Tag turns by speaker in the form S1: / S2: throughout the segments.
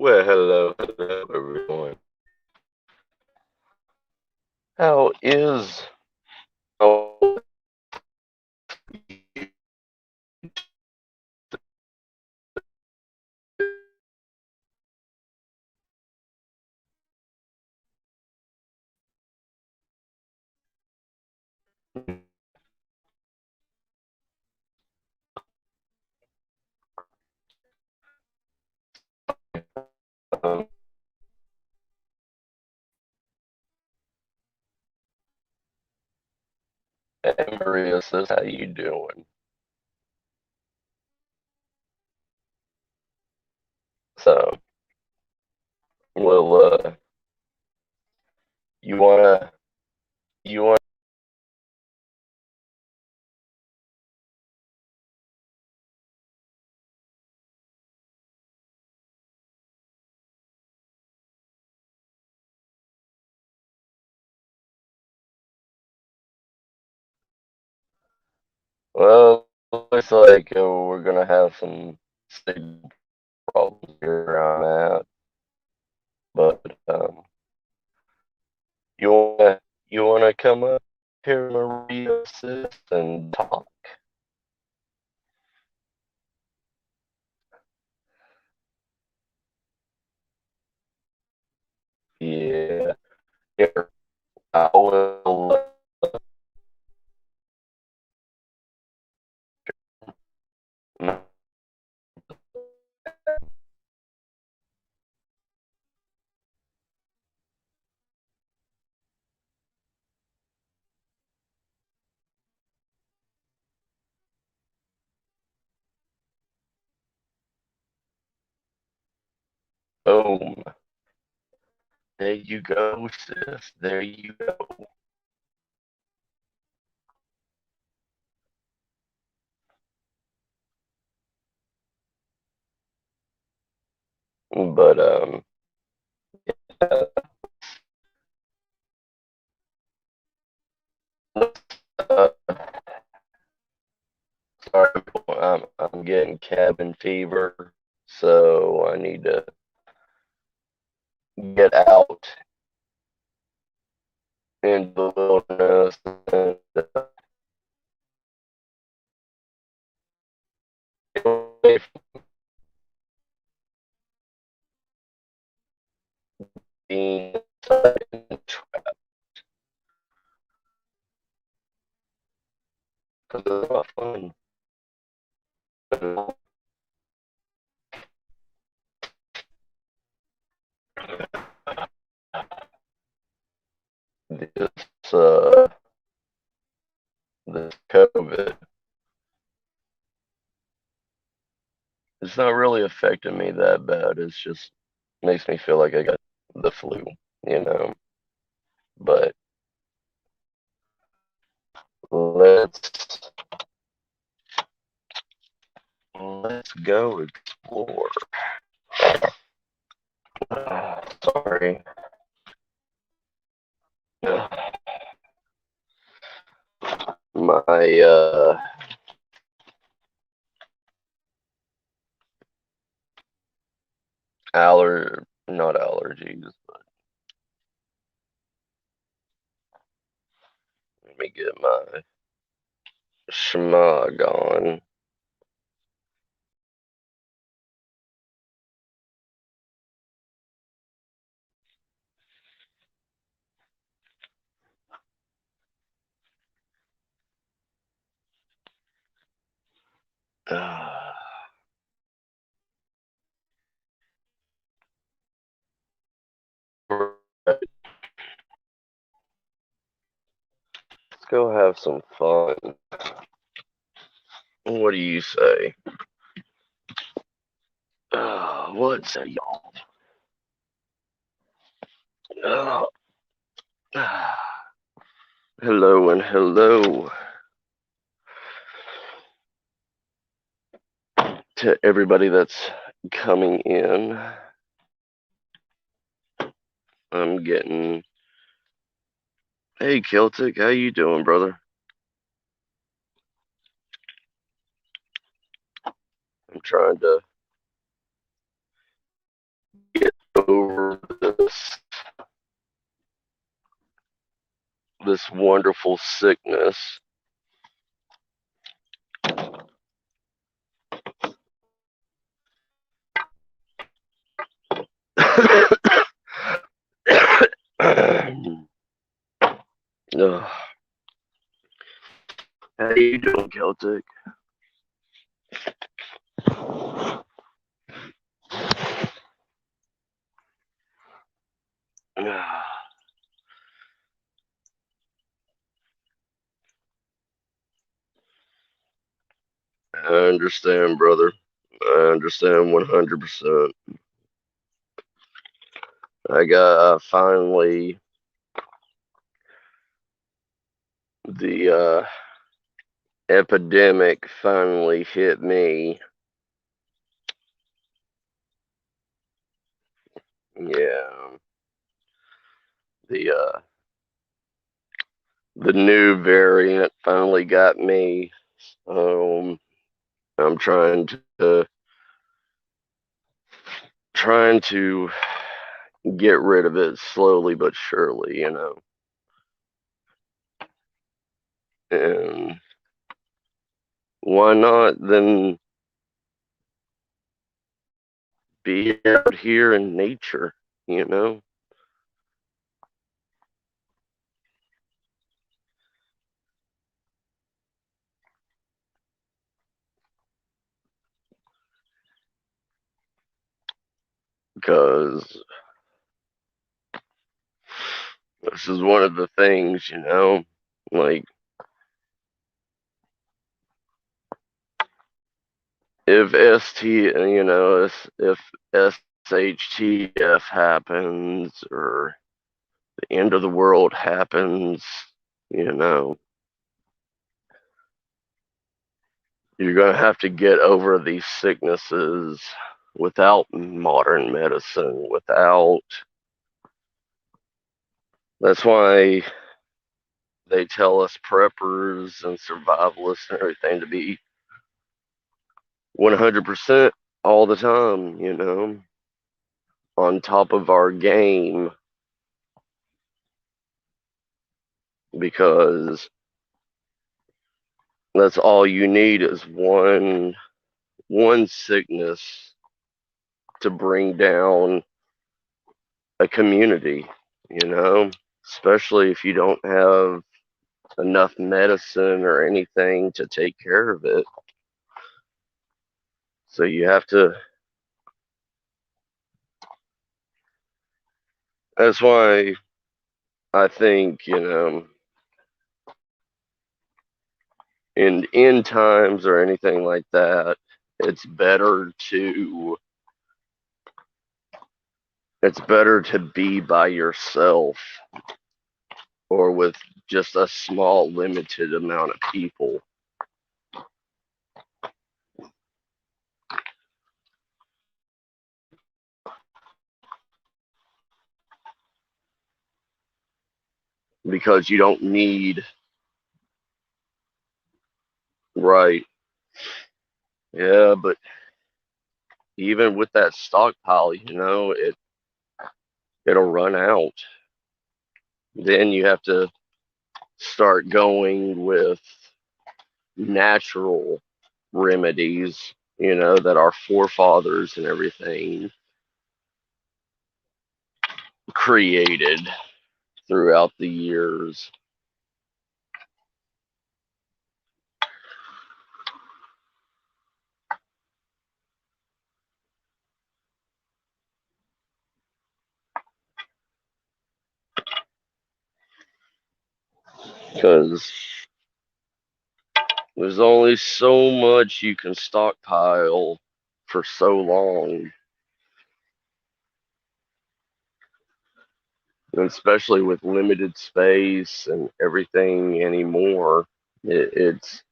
S1: Well, hello, everyone. How is oh, um, and Maria says, "How you doing?" So, well, you wanna, you want, well, looks like we're gonna have some signal problems here where I'm at, but you wanna, you wanna come up here, Maria, sis, and talk? Yeah, here, I will. Boom. There you go, sis. There you go. But uh, sorry, I'm getting cabin fever, so I need to get out into the wilderness and get away from being trapped because it's not fun. This this COVID, it's not really affecting me that bad. It's just makes me feel like I got the flu, you know. But let's let's go explore. Sorry. My not allergies, but let me get my schmog on. Let's go have some fun. What do you say? What say y'all? Uh, hello and hello to everybody that's coming in. I'm getting. Hey Celtic, how you doing, brother? I'm trying to over this wonderful sickness. How you doing, Celtic? I understand, brother. I understand 100%. I got finally the epidemic finally hit me. Yeah, the the new variant finally got me. Um, I'm trying to get rid of it slowly but surely, And why not then be out here in nature, you know? Because this is one of the things, like if if SHTF happens or the end of the world happens, you know, you're going to have to get over these sicknesses without modern medicine, without. That's why they tell us preppers and survivalists and everything to be 100% all the time, on top of our game, because that's all you need is one sickness to bring down a community, you know, especially if you don't have enough medicine or anything to take care of it. So you have to. That's why I think, in end times or anything like that, it's better to it's better to be by yourself or with just a small limited amount of people, because you don't need. Right. Yeah, but even with that stockpile, it'll run out. Then you have to start going with natural remedies, that our forefathers and everything created throughout the years. Because there's only so much you can stockpile for so long, and especially with limited space and everything anymore. It's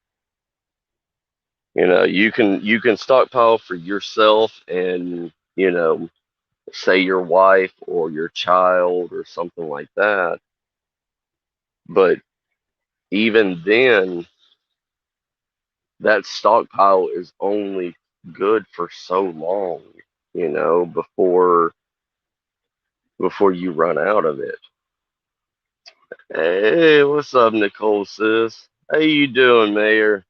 S1: you can stockpile for yourself and say your wife or your child or something like that. But even then, that stockpile is only good for so long, before before you run out of it. Hey, what's up, Nicole, sis? How you doing, Mayor?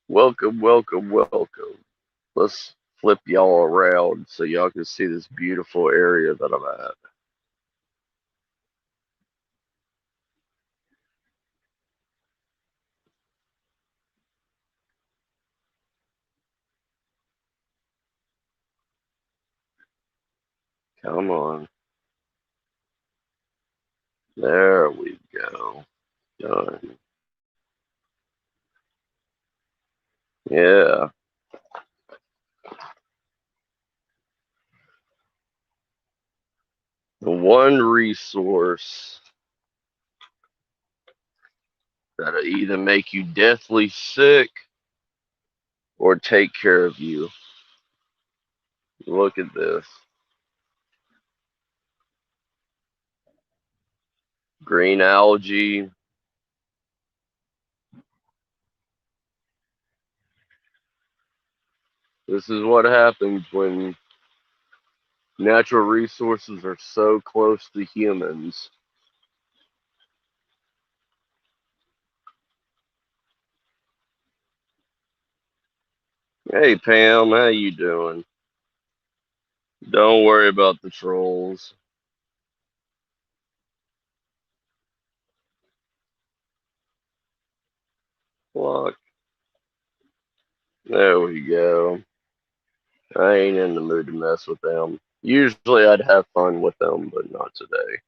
S1: Welcome, welcome, welcome. Let's flip y'all around so y'all can see this beautiful area that I'm at. Come on. There we go. Done. Yeah. The one resource that'll either make you deathly sick or take care of you. Look at this. Green algae. This is what happens when natural resources are so close to humans. Hey Pam, how you doing? Don't worry about the trolls. Look, there we go. I ain't in the mood to mess with them. Usually I'd have fun with them, but not today.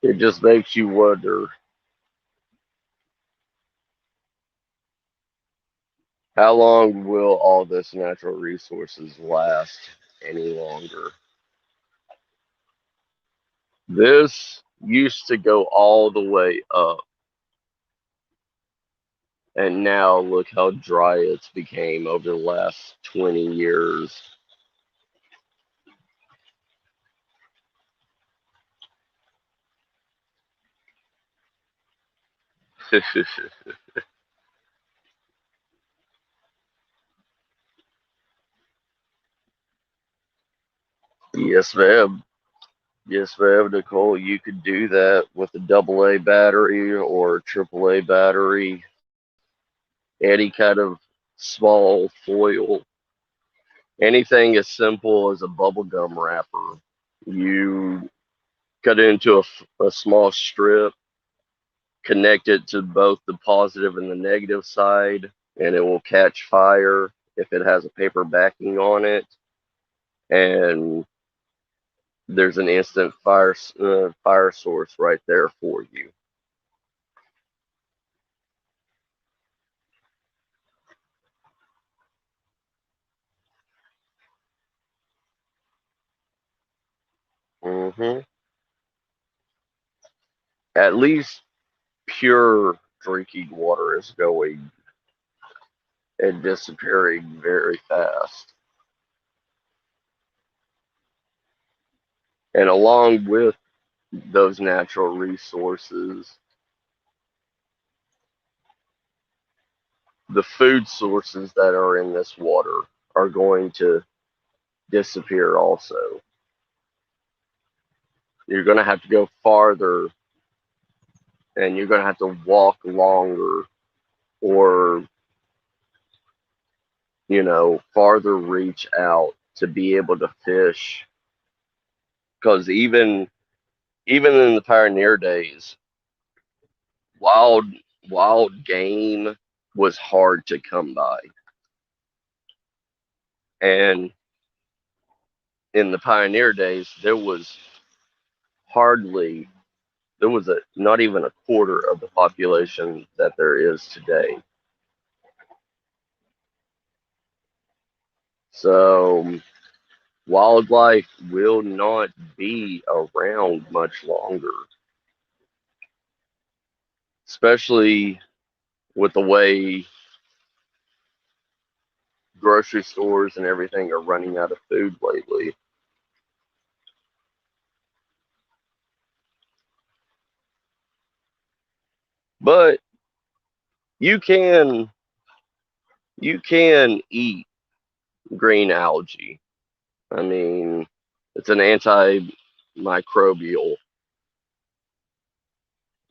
S1: It just makes you wonder, how long will all this natural resources last any longer? This used to go all the way up, and now look how dry it's became over the last 20 years. Yes, ma'am. Yes, ma'am, Nicole. You could do that with a double A battery or triple A battery, any kind of small foil, anything as simple as a bubble gum wrapper. You cut it into a small strip, connect it to both the positive and the negative side, and it will catch fire if it has a paper backing on it. And there's an instant fire source right there for you. Hmm. At least pure drinking water is going and disappearing very fast. And along with those natural resources, the food sources that are in this water are going to disappear also. You're going to have to go farther, and you're going to have to walk longer, or, farther reach out to be able to fish. Because even in the pioneer days, wild wild game was hard to come by. And in the pioneer days, hardly there was a not even a quarter of the population that there is today. So wildlife will not be around much longer, especially with the way grocery stores and everything are running out of food lately. But you can eat green algae. I mean, it's an antimicrobial.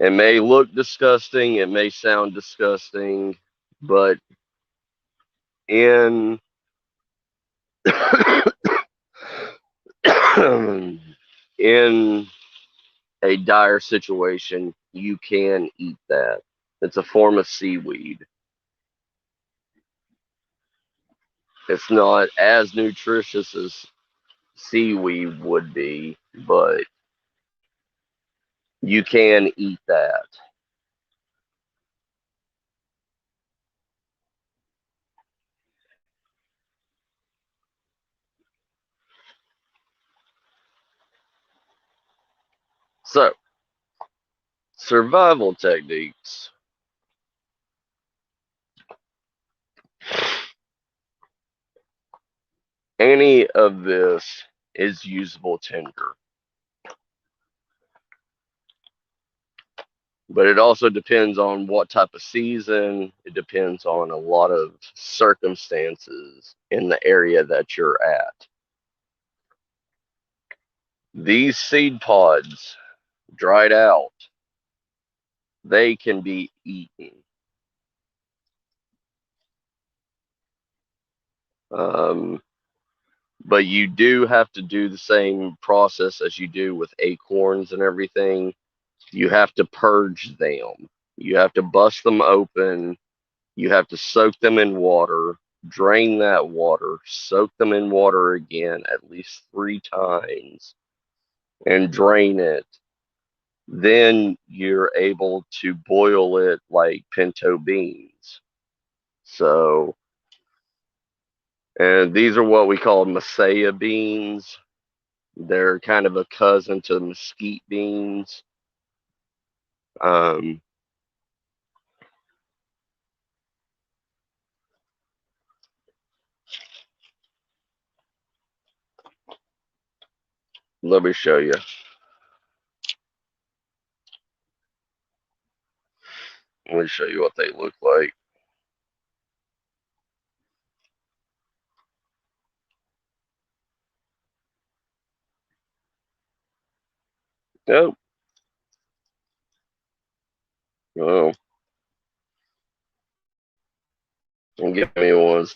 S1: It may look disgusting, it may sound disgusting, but in in a dire situation, you can eat that. It's a form of seaweed. It's not as nutritious as seaweed would be, but you can eat that. So, survival techniques. Any of this is usable tinder, but it also depends on what type of season. It depends on a lot of circumstances in the area that you're at. These seed pods, dried out, they can be eaten. Um, but you do have to do the same process as you do with acorns and everything. You have to purge them. You have to bust them open. You have to soak them in water, drain that water, soak them in water again at least 3 times, and drain it. Then you're able to boil it like pinto beans. So, and these are what we call Masaya beans. They're kind of a cousin to mesquite beans. Um, Let me show you. Let me show you what they look like. Oh, oh, give me one.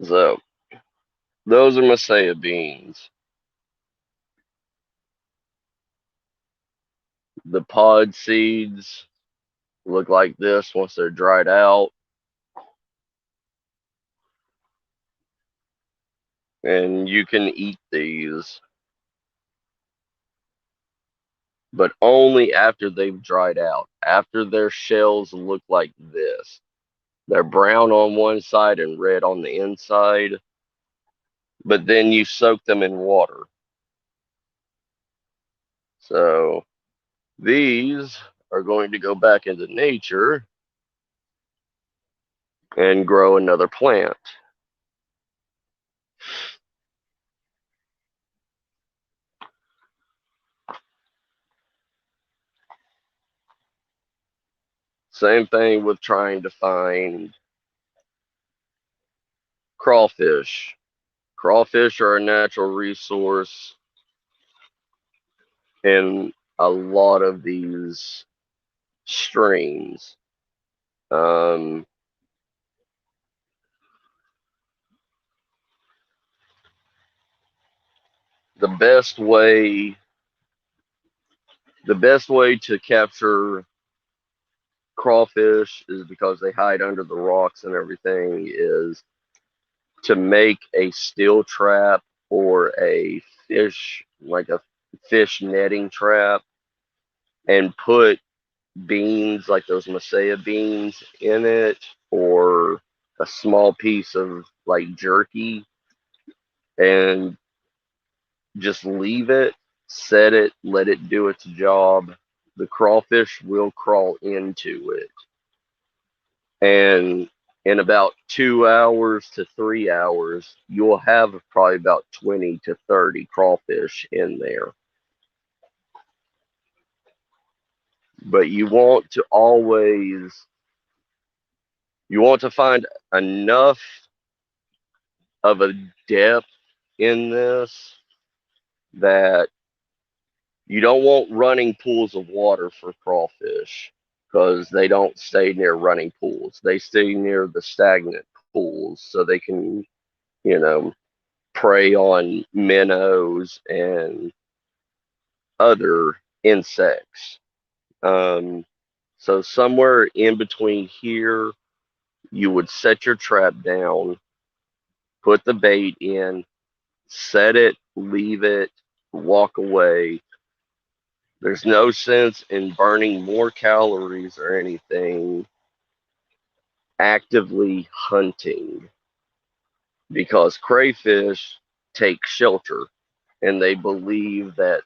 S1: So, those are Masaya beans. The pod seeds look like this once they're dried out, and you can eat these, but only after they've dried out. After their shells look like this, they're brown on one side and red on the inside, but then you soak them in water. So these are going to go back into nature and grow another plant. Same thing with trying to find crawfish. Crawfish are a natural resource in a lot of these streams. Um, the best way, the best way to capture crawfish is because they hide under the rocks and everything is to make a steel trap or a fish, like a fish netting trap, and put beans, like those Masaya beans in it, or a small piece of like jerky, and just leave it, set it, let it do its job. The crawfish will crawl into it. And in about 2 hours to 3 hours, you'll have probably about 20 to 30 crawfish in there. But you want to find enough of a depth in this that you don't want running pools of water for crawfish, because they don't stay near running pools. They stay near the stagnant pools so they can, you know, prey on minnows and other insects. Um, so somewhere in between here, you would set your trap down, put the bait in, set it, leave it, walk away. There's no sense in burning more calories or anything actively hunting, because crayfish take shelter, and they believe that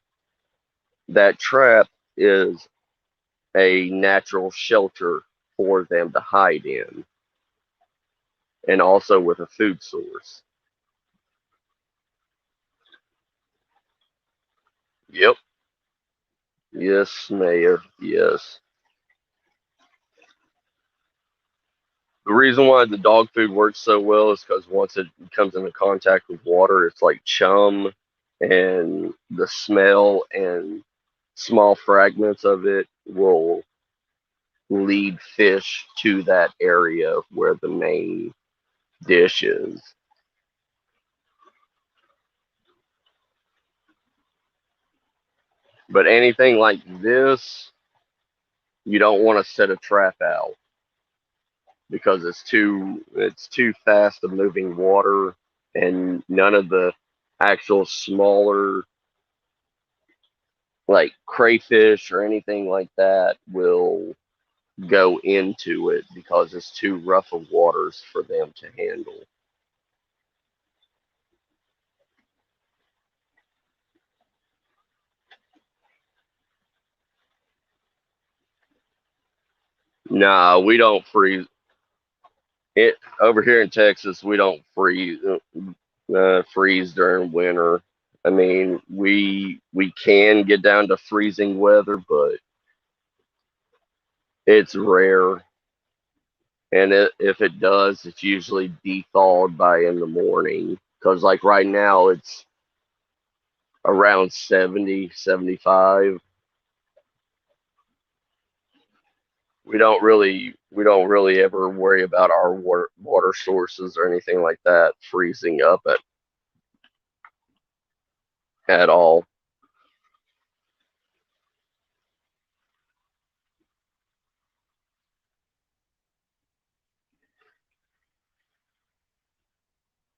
S1: that trap is a natural shelter for them to hide in, and also with a food source. Yep. Yes, Mayor. Yes. The reason why the dog food works so well is because once it comes into contact with water, it's like chum, and the smell and small fragments of it will lead fish to that area where the main dish is. But anything like this, you don't want to set a trap out, because it's too fast of moving water, and none of the actual smaller like crayfish or anything like that will go into it, because it's too rough of waters for them to handle. Nah, we don't freeze it over here in Texas. We don't freeze during winter. I mean, we can get down to freezing weather, but it's rare. And if it does, it's usually thawed by in the morning. Because like right now, it's around 70, 75. We don't really ever worry about our water sources or anything like that freezing up at all.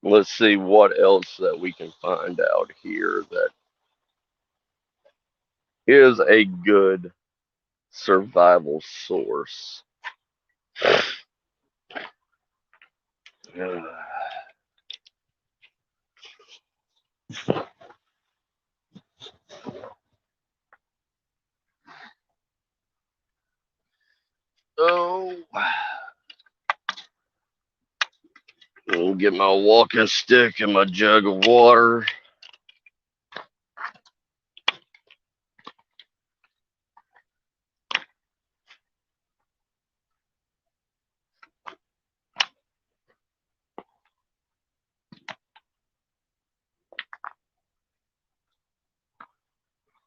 S1: Let's see what else that we can find out here that is a good survival source. Oh, I'll get my walking stick and my jug of water.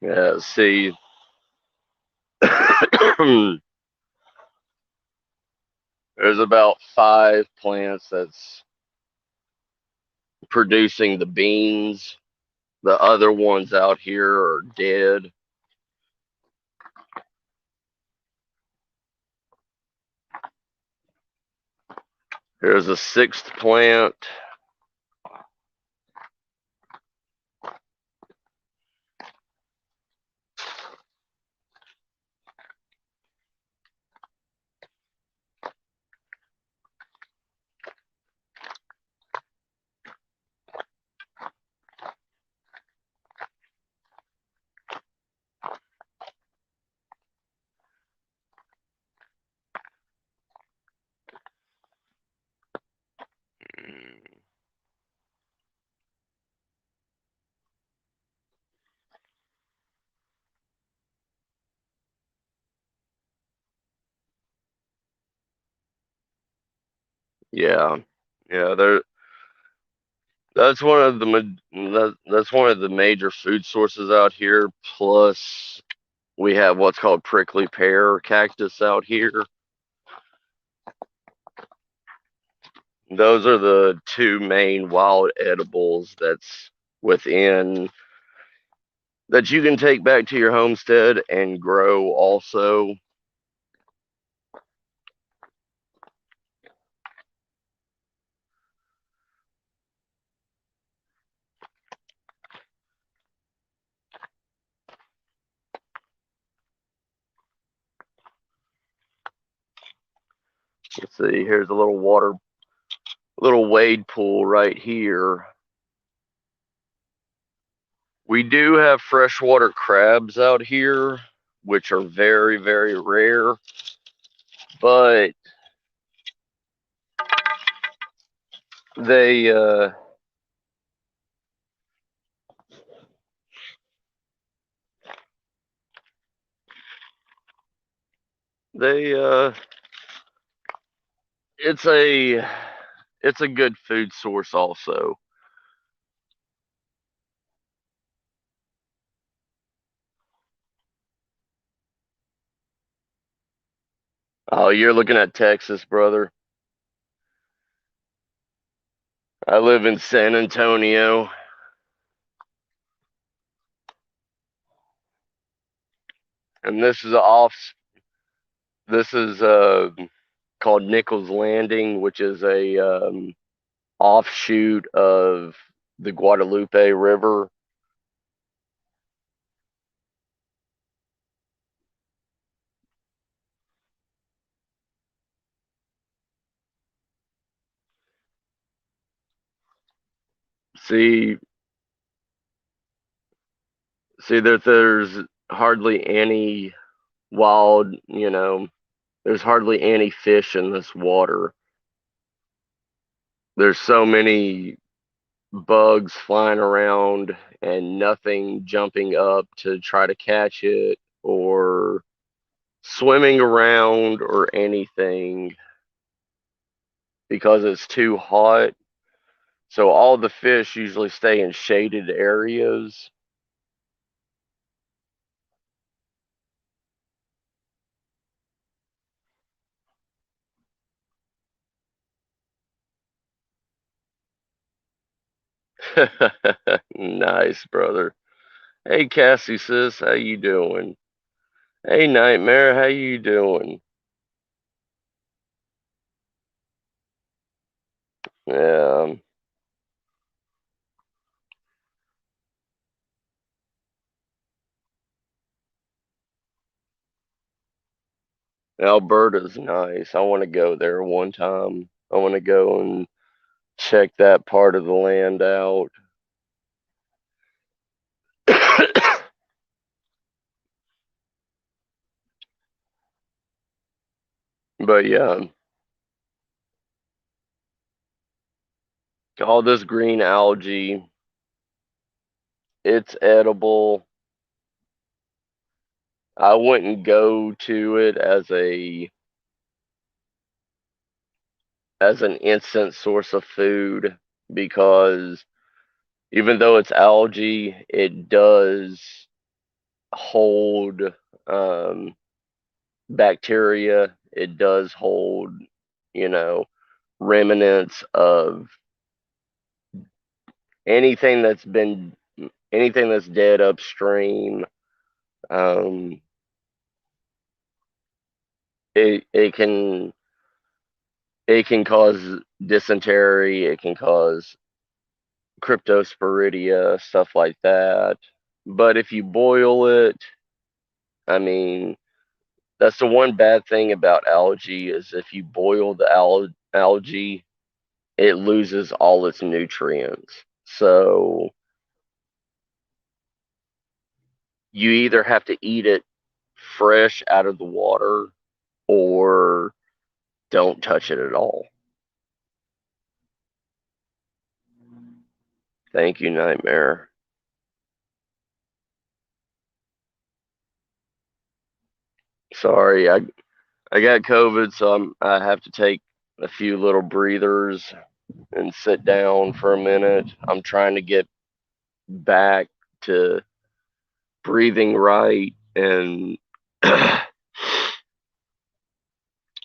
S1: Yeah, see, there's about 5 plants that's producing the beans. The other ones out here are dead. There's a 6th plant. Yeah, yeah. That's one of that's one of the major food sources out here. Plus, we have what's called prickly pear cactus out here. Those are the two main wild edibles within that you can take back to your homestead and grow also. Let's see, here's a little wade pool right here. We do have freshwater crabs out here, which are very, very rare, but they they it's a it's a good food source also. Oh, you're looking at Texas, brother. I live in San Antonio, and this is called Nichols Landing, which is a offshoot of the Guadalupe River. See, see that there's hardly any wild, there's hardly any fish in this water. There's so many bugs flying around and nothing jumping up to try to catch it or swimming around or anything because it's too hot. So all the fish usually stay in shaded areas. Nice, brother. Hey, Cassie, sis, how you doing? Hey, Nightmare, how you doing? Yeah, Alberta's nice. I want to go there one time. I want to go and check that part of the land out. But yeah, all this green algae, it's edible. I wouldn't go to it as an instant source of food because even though it's algae, it does hold um, bacteria. It does hold, you know, remnants of anything that's been anything that's dead upstream. Um, it it can cause dysentery. It can cause cryptosporidia, stuff like that. But if you boil it, I mean, that's the one bad thing about algae is if you boil the algae, it loses all its nutrients. So you either have to eat it fresh out of the water or don't touch it at all. Thank you, Nightmare. Sorry, I got COVID, so I have to take a few little breathers and sit down for a minute. I'm trying to get back to breathing right and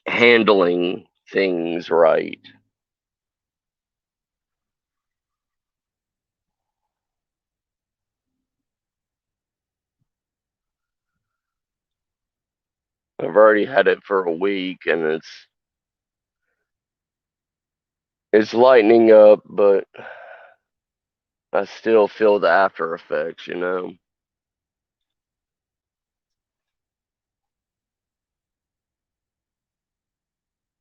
S1: handling things right. I've already had it for a week and it's lightening up, but I still feel the after effects, you know.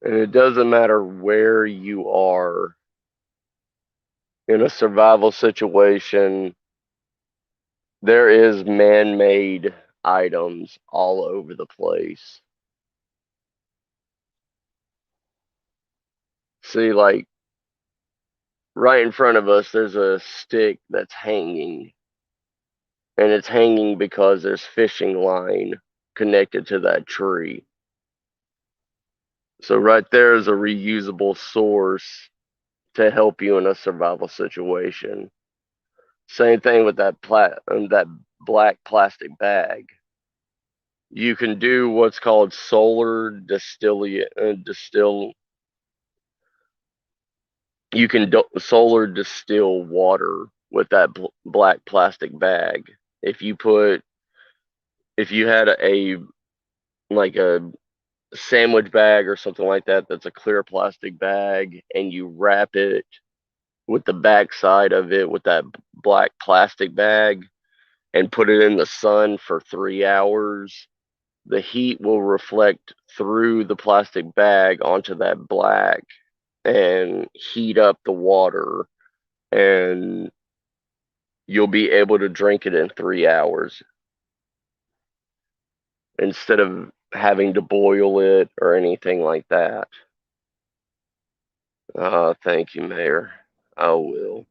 S1: And it doesn't matter where you are in a survival situation, there is man-made items all over the place. See, like right in front of us, there's a stick that's hanging, and it's hanging because there's fishing line connected to that tree. So right there is a reusable source to help you in a survival situation. Same thing with that black plastic bag. You can do what's called distill. You can solar distill water with that black plastic bag. If you put if you had like a sandwich bag or something like that that's a clear plastic bag and you wrap it with the back side of it with that black plastic bag and put it in the sun for 3 hours, the heat will reflect through the plastic bag onto that black and heat up the water, and you'll be able to drink it in 3 hours instead of having to boil it or anything like that. Thank you, Mayor. I will.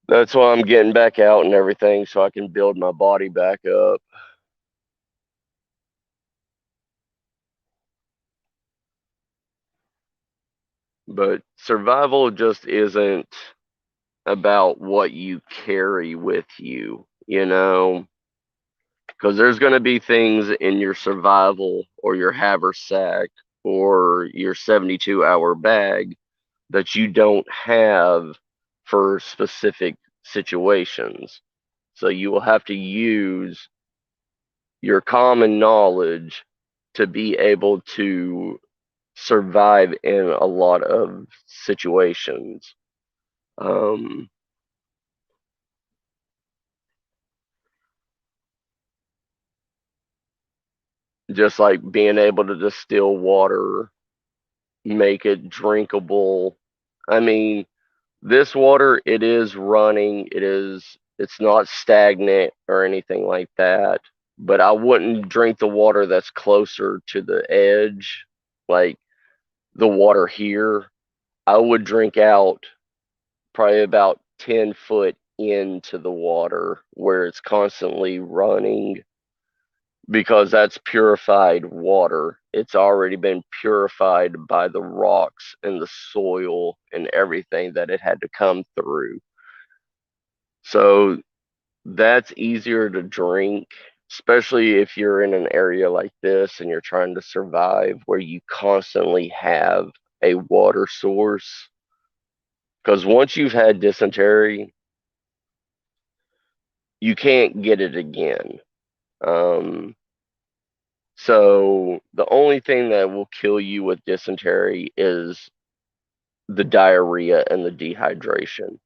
S1: That's why I'm getting back out and everything so I can build my body back up. But survival just isn't about what you carry with you, you know? Because there's going to be things in your survival or your haversack or your 72-hour bag that you don't have for specific situations. So you will have to use your common knowledge to be able to survive in a lot of situations. Um, just like being able to distill water, make it drinkable. I mean, this water, it is running, it's not stagnant or anything like that. But I wouldn't drink the water that's closer to the edge, like the water here. I would drink out probably about 10 foot into the water where it's constantly running because that's purified water. It's already been purified by the rocks and the soil and everything that it had to come through. So that's easier to drink, especially if you're in an area like this and you're trying to survive where you constantly have a water source. Because once you've had dysentery, you can't get it again. Um, so the only thing that will kill you with dysentery is the diarrhea and the dehydration.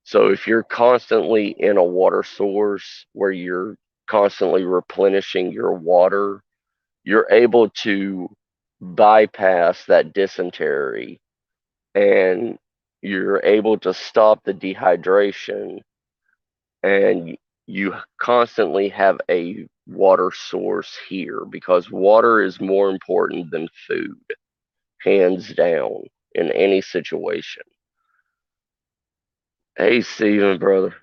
S1: So if you're constantly in a water source where you're constantly replenishing your water, you're able to bypass that dysentery and you're able to stop the dehydration, and you constantly have a water source here because water is more important than food, hands down, in any situation. Hey, Steven, brother.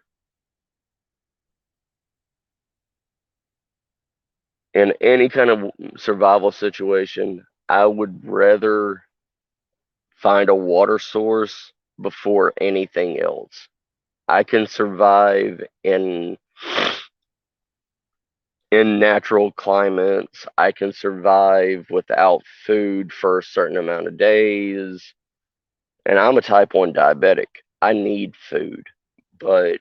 S1: In any kind of survival situation, I would rather find a water source before anything else. I can survive in natural climates. I can survive without food for a certain amount of days. And I'm a type 1 diabetic. I need food. But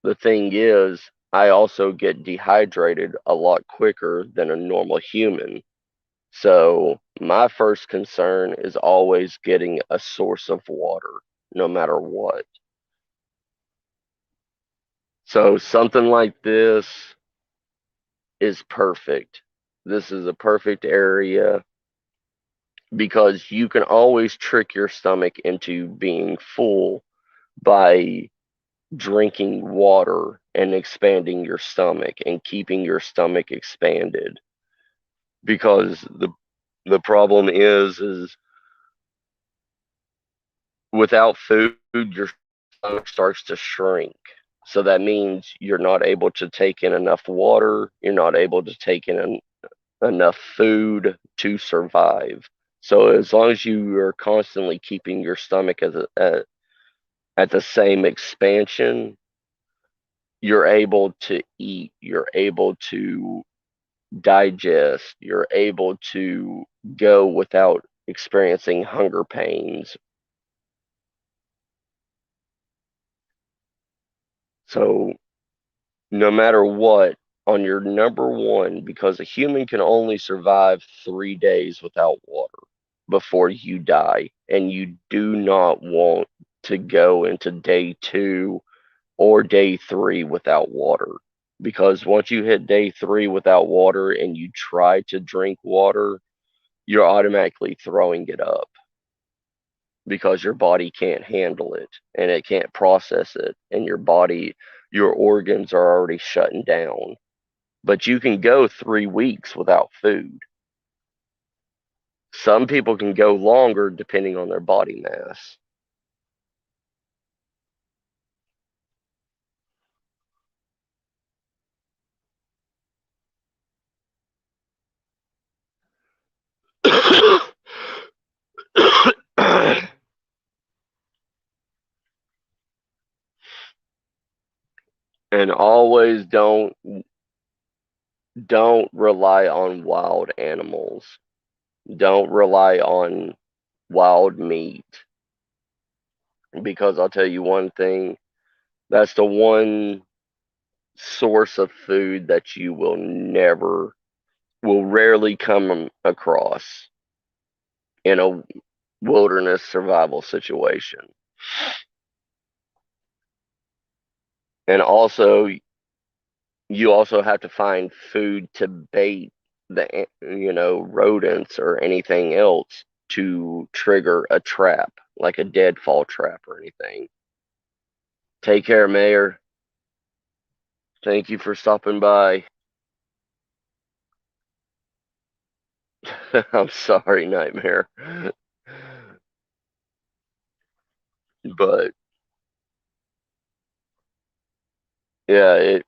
S1: the thing is, I also get dehydrated a lot quicker than a normal human. So my first concern is always getting a source of water, no matter what. So something like this is perfect. This is a perfect area because you can always trick your stomach into being full by drinking water and expanding your stomach and keeping your stomach expanded. Because the problem is without food your stomach starts to shrink. So that means you're not able to take in enough water, you're not able to take in enough food to survive. So as long as you are constantly keeping your stomach at the same expansion, you're able to eat, you're able to digest, you're able to go without experiencing hunger pains. So no matter what, on your number one, because a human can only survive 3 days without water before you die, and you do not want to go into day two or day three without water. Because once you hit day three without water and you try to drink water, you're automatically throwing it up because your body can't handle it and it can't process it, and your organs are already shutting down. But you can go 3 weeks without food. Some people can go longer depending on their body mass. And always don't rely on wild animals. Don't rely on wild meat, because I'll tell you one thing, that's the one source of food that you will rarely come across in a wilderness survival situation. And also, you also have to find food to bait the rodents or anything else to trigger a trap, like a deadfall trap or anything. Take care, Mayor. Thank you for stopping by. I'm sorry, Nightmare. But yeah,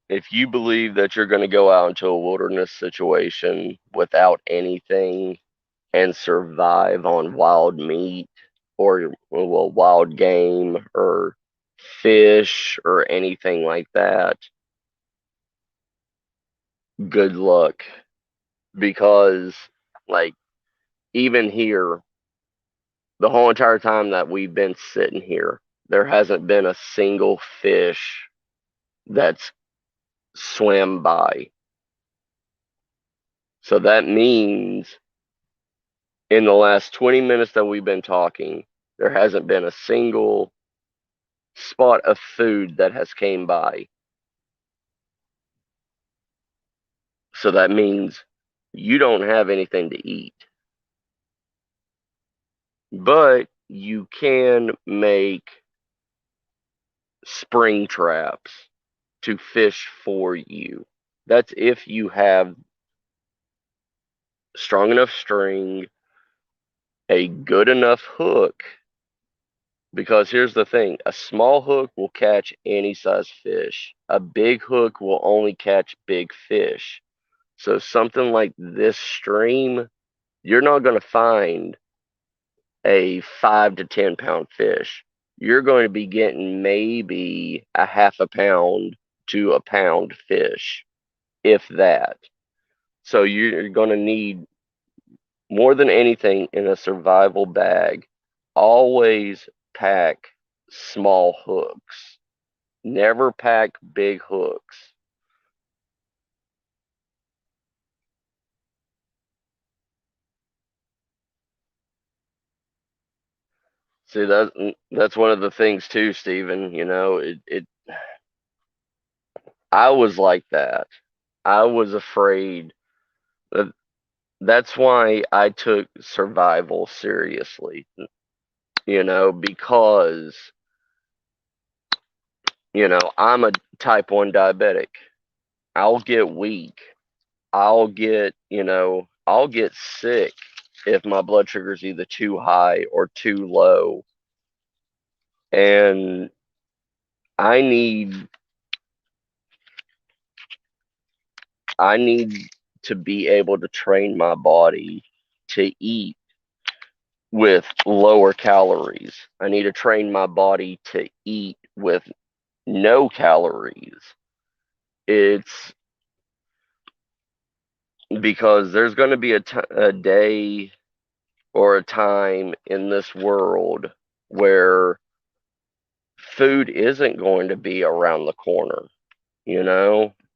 S1: if you believe that you're going to go out into a wilderness situation without anything and survive on wild meat or well, wild game or fish or anything like that, good luck. Because like even here, the whole entire time that we've been sitting here, there hasn't been a single fish that's swam by. So that means in the last 20 minutes that we've been talking, there hasn't been a single spot of food that has came by. So that means you don't have anything to eat. But you can make spring traps to fish for you. That's if you have strong enough string, a good enough hook. Because here's the thing, a small hook will catch any size fish. A big hook will only catch big fish. So something like this stream you're not going to find a 5 to 10 pound fish. You're going to be getting maybe a half a pound to a pound fish, if that. So you're going to need, more than anything in a survival bag, always pack small hooks. Never pack big hooks. See, that's one of the things too, Stephen. I was like that. I was afraid. That that's why I took survival seriously, because I'm a type 1 diabetic. I'll get weak. I'll get sick if my blood sugar is either too high or too low. And I need I need to be able to train my body to eat with lower calories. I need to train my body to eat with no calories. It's because there's going to be a day or a time in this world where food isn't going to be around the corner.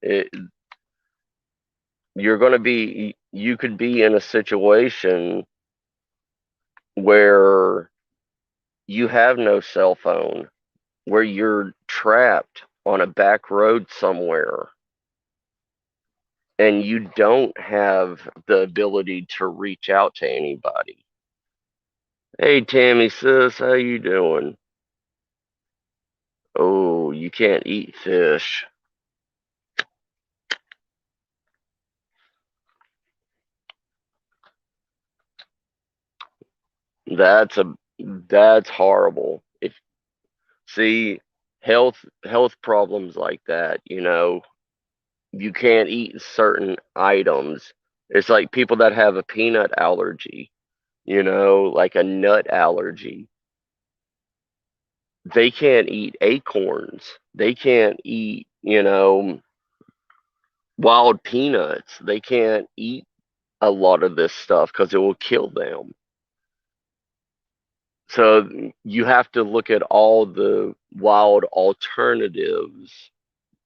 S1: It, you could be in a situation where you have no cell phone, where you're trapped on a back road somewhere, and you don't have the ability to reach out to anybody. Hey, Tammy, sis, how you doing? Oh, you can't eat fish. That's a that's horrible. If See, health problems like that, you can't eat certain items. It's like people that have a peanut allergy, like a nut allergy. They can't eat acorns. They can't eat, wild peanuts. They can't eat a lot of this stuff because it will kill them. So you have to look at all the wild alternatives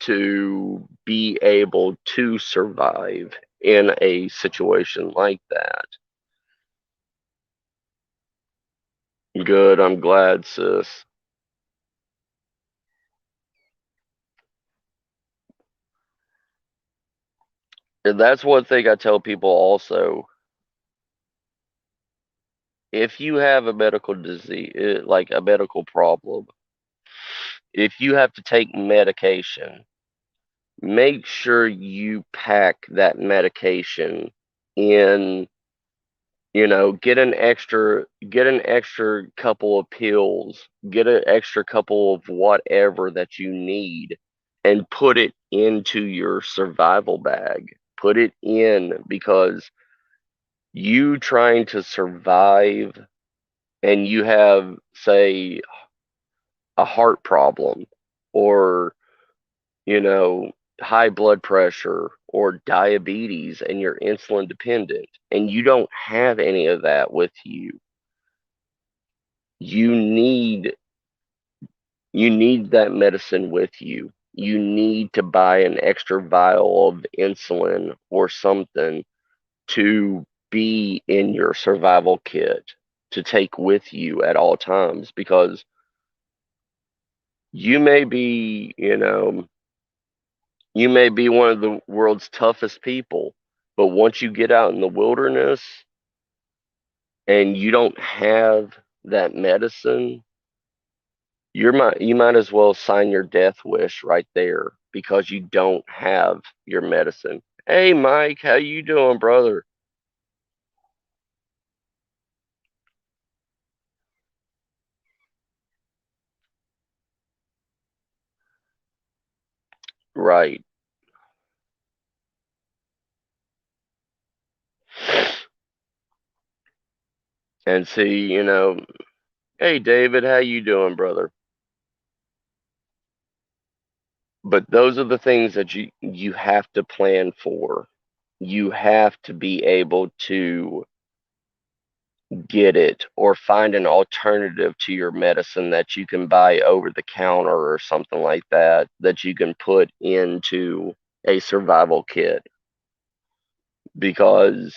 S1: to be able to survive in a situation like that. Good, I'm glad, sis. And that's one thing I tell people also. If you have a medical disease, like a medical problem, if you have to take medication, make sure you pack that medication in, get an extra couple of pills, get an extra couple of whatever that you need, and put it into your survival bag. Put it in, because you trying to survive, and you have, say, a heart problem, or you know high blood pressure or diabetes, and you're insulin dependent, and you don't have any of that with you, you need you need that medicine with you. You need to buy an extra vial of insulin or something to be in your survival kit, to take with you at all times, because you may be, you may be one of the world's toughest people, but once you get out in the wilderness and you don't have that medicine, you might as well sign your death wish right there, because you don't have your medicine. Hey, Mike, how you doing, brother? Right. and see, hey David, how you doing, brother? But those are the things that you have to plan for. You have to be able to get it or find an alternative to your medicine that you can buy over the counter or something like that that you can put into a survival kit because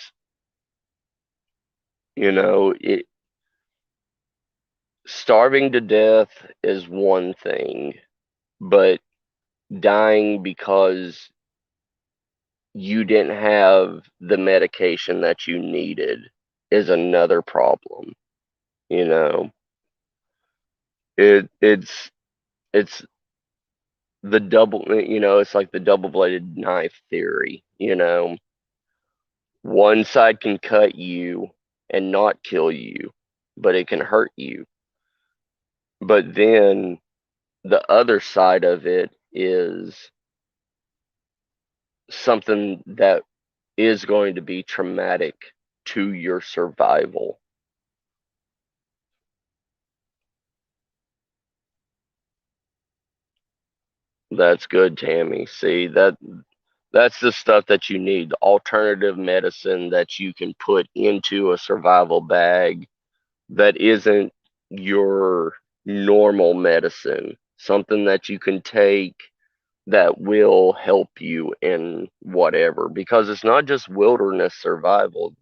S1: it starving to death is one thing, but dying because you didn't have the medication that you needed is another problem. You know, it's the it's like the double-bladed knife theory. One side can cut you and not kill you, but it can hurt you. But then the other side of it is something that is going to be traumatic to your survival. That's good, Tammy. See, that's the stuff that you need, the alternative medicine that you can put into a survival bag that isn't your normal medicine. Something that you can take that will help you in whatever, because it's not just wilderness survival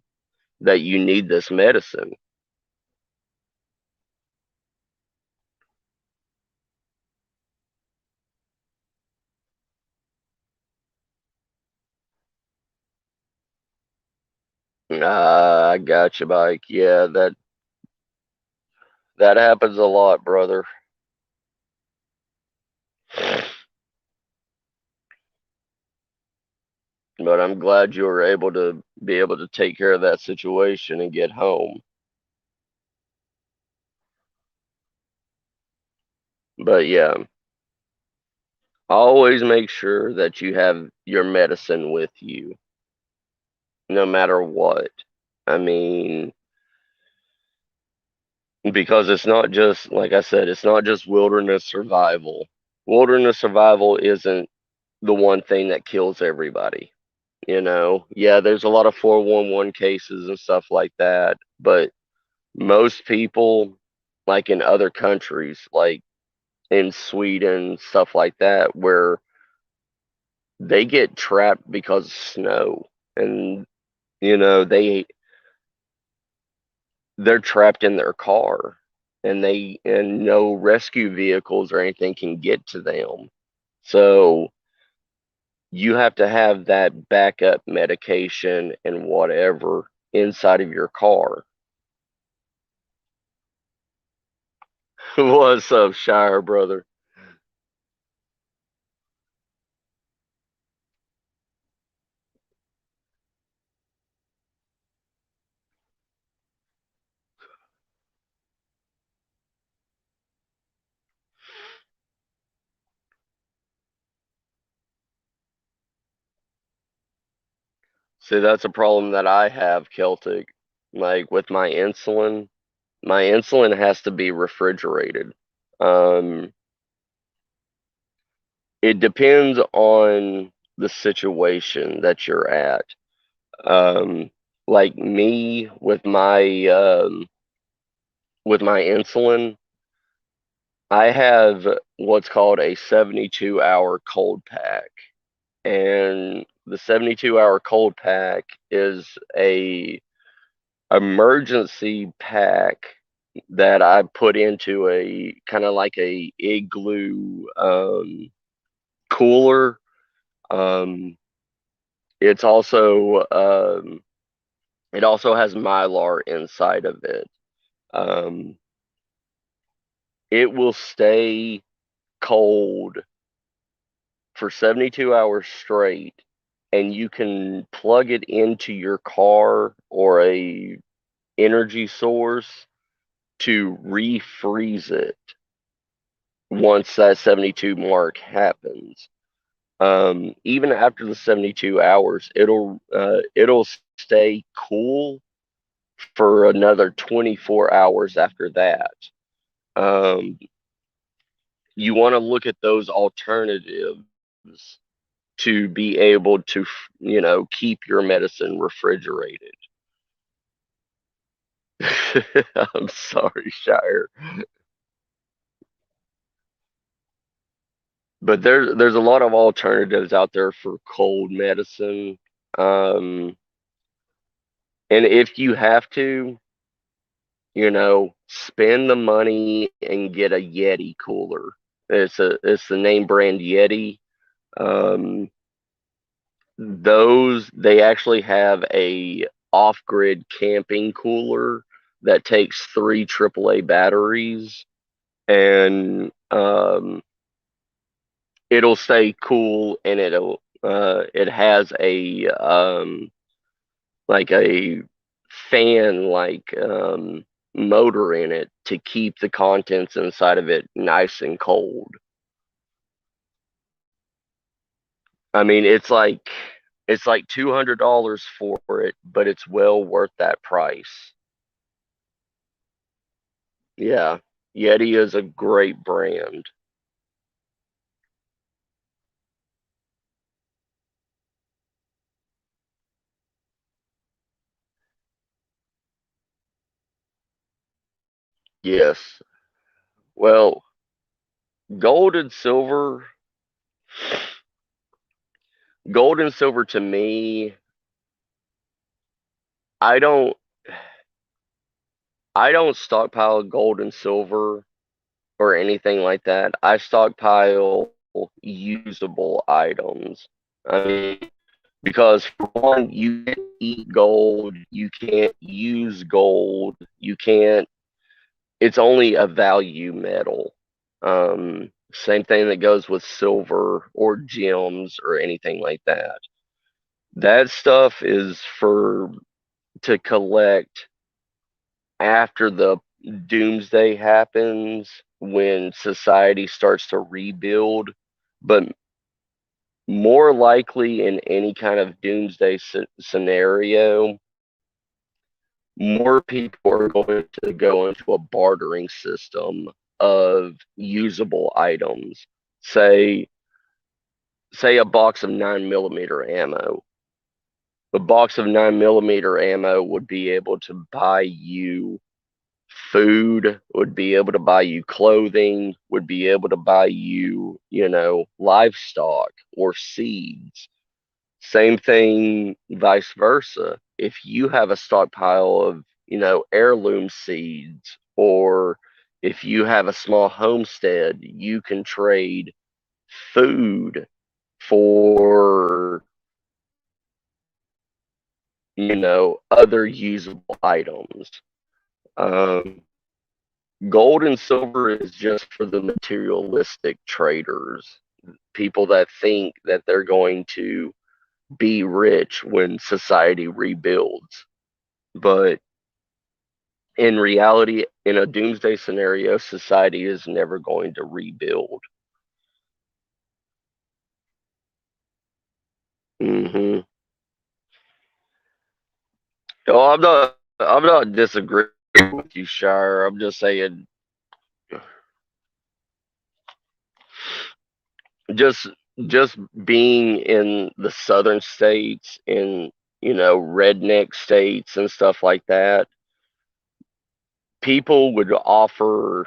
S1: that you need this medicine. I got you, Mike. Yeah, that happens a lot, brother. But I'm glad you were able to take care of that situation and get home. But yeah, always make sure that you have your medicine with you, no matter what. I mean, because it's not just, like I said, it's not just wilderness survival. Wilderness survival isn't the one thing that kills everybody. Yeah, there's a lot of 411 cases and stuff like that, but most people, like in other countries, like in Sweden, stuff like that, where they get trapped because of snow, and they're trapped in their car, and no rescue vehicles or anything can get to them. So you have to have that backup medication and whatever inside of your car. What's up, Shire brother? See, that's a problem that I have, Celtic. Like with my insulin has to be refrigerated. Um, it depends on the situation that you're at. Um, like me with my insulin, I have what's called a 72-hour cold pack. And the 72-hour cold pack is a emergency pack that I put into a kind of like a igloo cooler. Um, it's also it also has Mylar inside of it. Um, it will stay cold for 72 hours straight, and you can plug it into your car or a energy source to refreeze it once that 72 mark happens. Even after the 72 hours, it'll stay cool for another 24 hours after that. Um, you want to look at those alternatives to be able to, keep your medicine refrigerated. I'm sorry, Shire, but there's a lot of alternatives out there for cold medicine. Um, and if you have to, spend the money and get a Yeti cooler. It's the name brand Yeti. Um, those they actually have a off-grid camping cooler that takes three AAA batteries, and it'll stay cool, and it has a like a fan motor in it to keep the contents inside of it nice and cold. I mean, it's like $200 for it, but it's well worth that price. Yeah, Yeti is a great brand. Yes. Well, gold and silver, gold and silver to me, I don't I don't stockpile gold and silver or anything like that. I stockpile usable items. I mean, because for one, you can't eat gold, you can't use gold, you can't. It's only a value metal. Same thing that goes with silver or gems or anything like that. That stuff is for to collect after the doomsday happens, when society starts to rebuild. But more likely in any kind of doomsday scenario, more people are going to go into a bartering system of usable items. Say say a box of 9 millimeter ammo. A box of 9 millimeter ammo would be able to buy you food, would be able to buy you clothing, would be able to buy you, livestock or seeds. Same thing, vice versa. If you have a stockpile of, heirloom seeds, or if you have a small homestead, you can trade food for, other usable items. Um, Gold and silver is just for the materialistic traders, people that think that they're going to be rich when society rebuilds. But in reality, in a doomsday scenario, society is never going to rebuild. Hmm. Oh, I'm not disagreeing with you, Shire. I'm just saying, just just being in the southern states, in redneck states and stuff like that, people would offer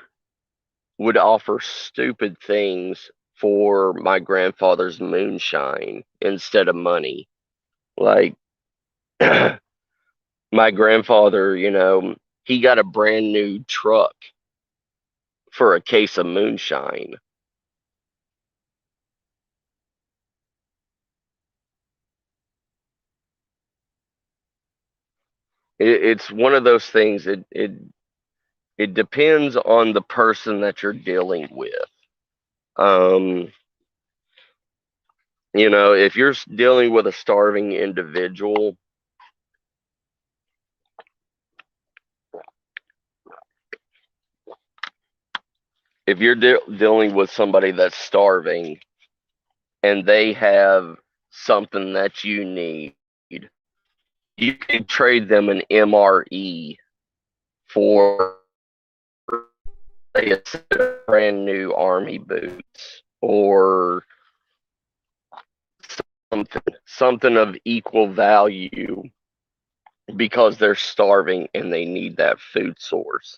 S1: stupid things for my grandfather's moonshine instead of money. Like my grandfather, he got a brand new truck for a case of moonshine. It's one of those things. It depends on the person that you're dealing with. Um, if you're dealing with a starving individual, if you're dealing with somebody that's starving and they have something that you need, you could trade them an MRE for say a set of brand new army boots or something of equal value because they're starving and they need that food source.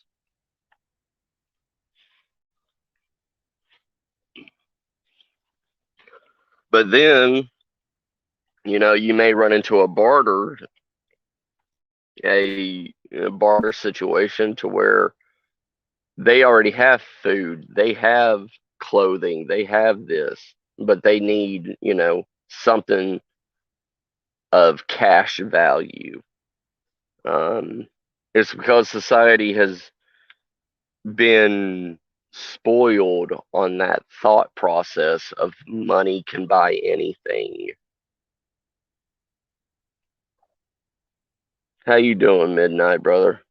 S1: But then, you may run into a barter situation to where they already have food, they have clothing, they have this, but they need, something of cash value. It's because society has been spoiled on that thought process of money can buy anything. How you doing, Midnight brother?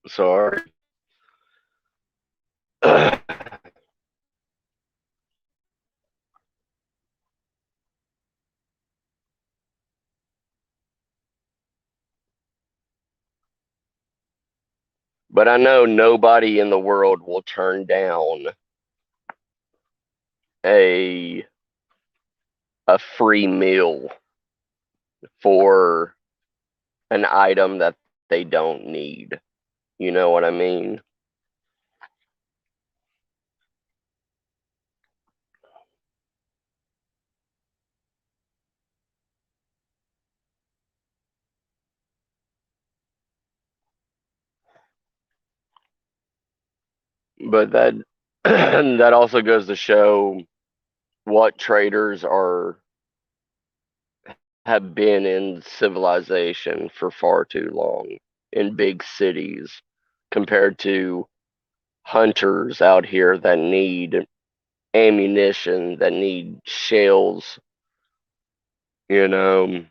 S1: Sorry. But I know nobody in the world will turn down a a free meal for an item that they don't need. You know what I mean? But that that also goes to show what traders are have been in civilization for far too long in big cities compared to hunters out here that need ammunition, that need shells, you know,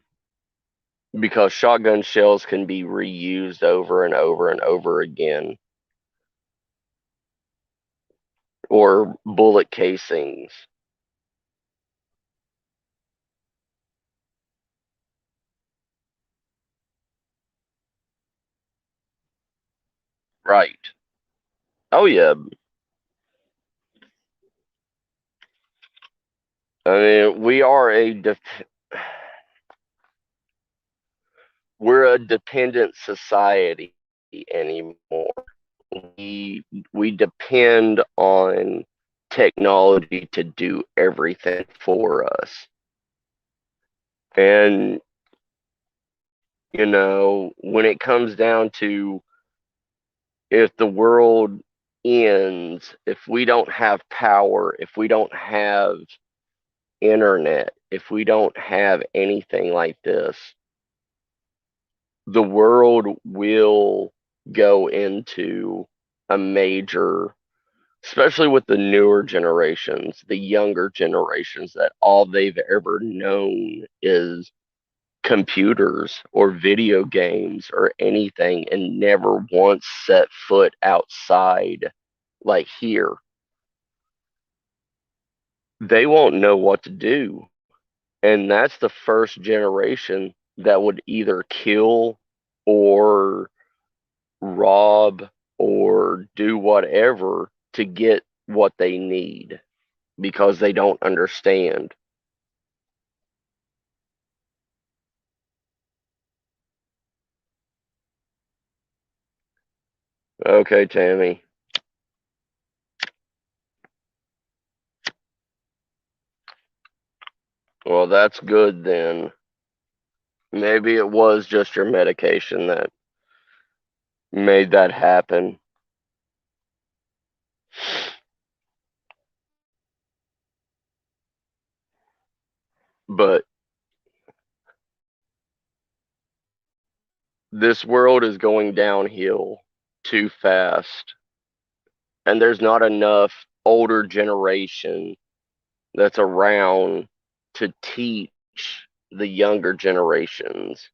S1: because shotgun shells can be reused over and over and over again, or bullet casings. Right. Oh yeah. I mean, we're a dependent society anymore. We depend on technology to do everything for us. And when it comes down to if the world ends, if we don't have power, if we don't have internet, if we don't have anything like this, the world will go into a major, especially with the newer generations, the younger generations, that all they've ever known is computers or video games or anything and never once set foot outside like here. They won't know what to do. And that's the first generation that would either kill or rob or do whatever to get what they need because they don't understand. Okay, Tammy. Well, that's good then. Maybe it was just your medication that made that happen. But this world is going downhill too fast, and there's not enough older generation that's around to teach the younger generations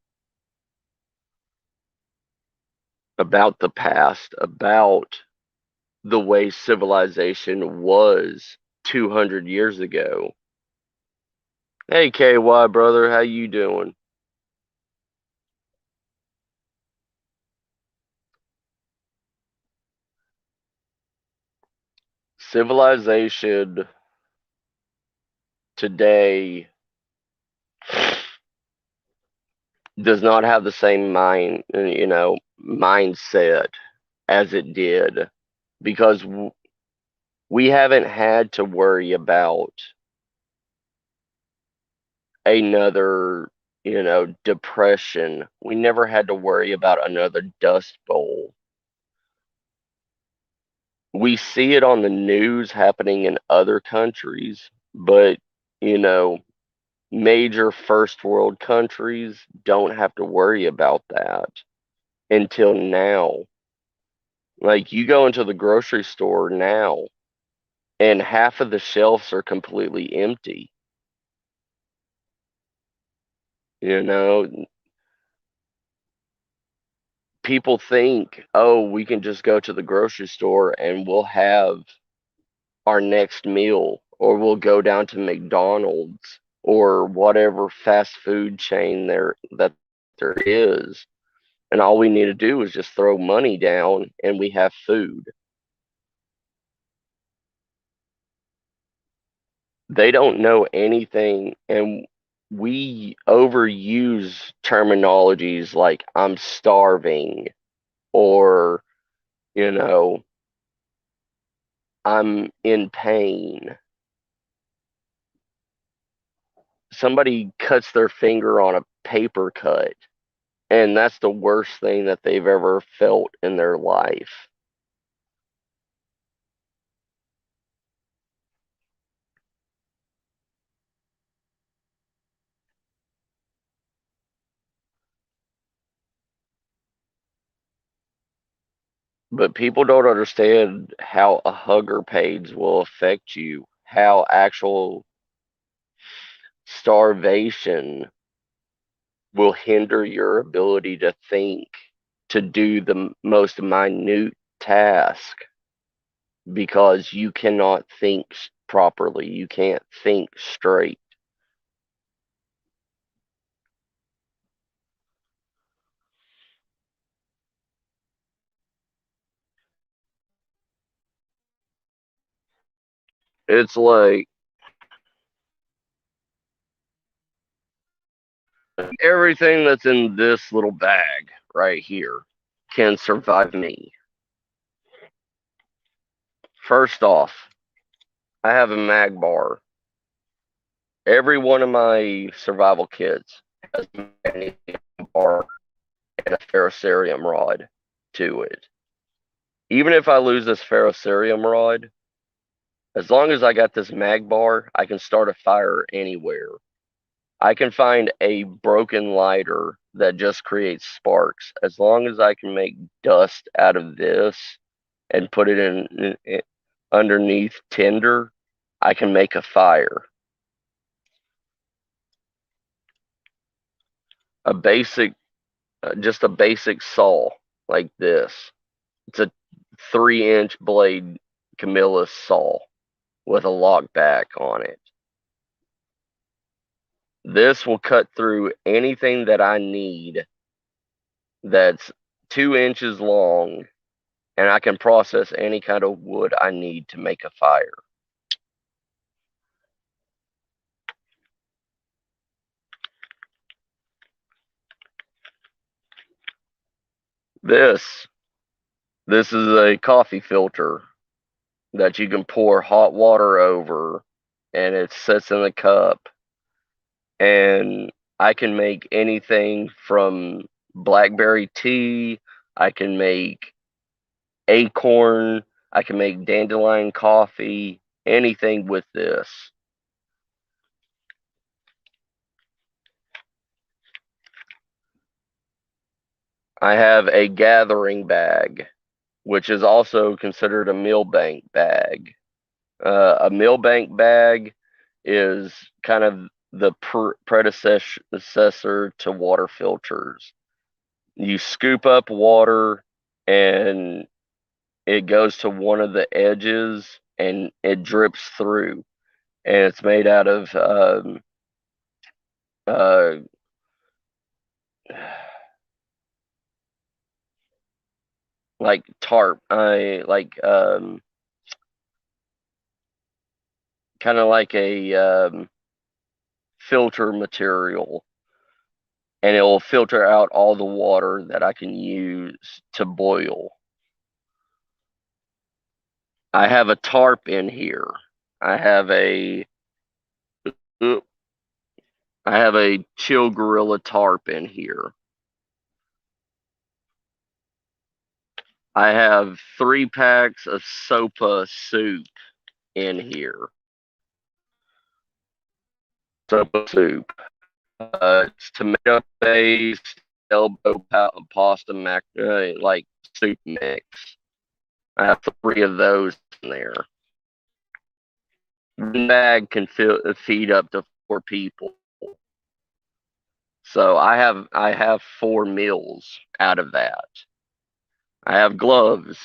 S1: about the past, about the way civilization was 200 years ago. Hey KY brother, how you doing? Civilization today does not have the same mindset as it did because we haven't had to worry about another, depression. We never had to worry about another dust bowl. We see it on the news happening in other countries, but, you know, major first world countries don't have to worry about that until now. Like you go into the grocery store now and half of the shelves are completely empty. You know, people think, oh, we can just go to the grocery store and we'll have our next meal, or we'll go down to McDonald's or whatever fast food chain there is. And all we need to do is just throw money down and we have food. They don't know anything, and we overuse terminologies like I'm starving or, you know, I'm in pain. Somebody cuts their finger on a paper cut, and that's the worst thing that they've ever felt in their life. But people don't understand how a hunger pains will affect you, how actual starvation will hinder your ability to think, to do the most minute task, because you cannot think properly. You can't think straight. It's like everything that's in this little bag right here can survive me. First off, I have a mag bar. Every one of my survival kits has a magnesium bar and a ferrocerium rod to it. Even if I lose this ferrocerium rod, as long as I got this mag bar, I can start a fire anywhere. I can find a broken lighter that just creates sparks. As long as I can make dust out of this and put it in underneath tinder, I can make a fire. A basic, just a basic saw like this. It's a 3-inch blade Camillus saw with a lock back on it. This will cut through anything that I need that's 2 inches long, and I can process any kind of wood I need to make a fire. This this is a coffee filter that you can pour hot water over, and it sits in the cup, and I can make anything from blackberry tea, I can make acorn, I can make dandelion coffee, anything with this. I have a gathering bag, which is also considered a meal bank bag. A meal bank bag is kind of the predecessor to water filters. You scoop up water and it goes to one of the edges and it drips through. And it's made out of uh, like tarp. I like kind of like a filter material, and it will filter out all the water that I can use to boil. I have a tarp in here. I have a I have a chill gorilla tarp in here. I have 3 packs of sopa soup in here. Sopa soup. It's tomato based elbow pasta like soup mix. I have 3 of those in there. One bag can feed up to 4 people. So I have 4 meals out of that. I have gloves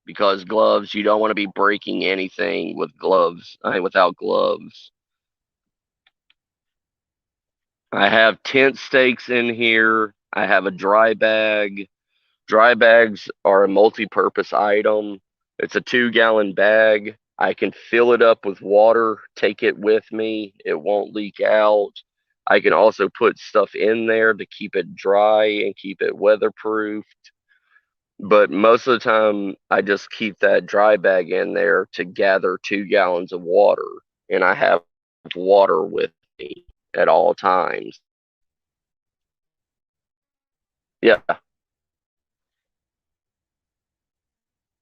S1: because gloves, you don't want to be breaking anything with gloves. Without gloves. I have tent stakes in here. I have a dry bag. Dry bags are a multi-purpose item. It's a 2-gallon bag. I can fill it up with water, take it with me. It won't leak out. I can also put stuff in there to keep it dry and keep it weatherproof. But most of the time, I just keep that dry bag in there to gather 2 gallons of water, and I have water with me at all times. Yeah,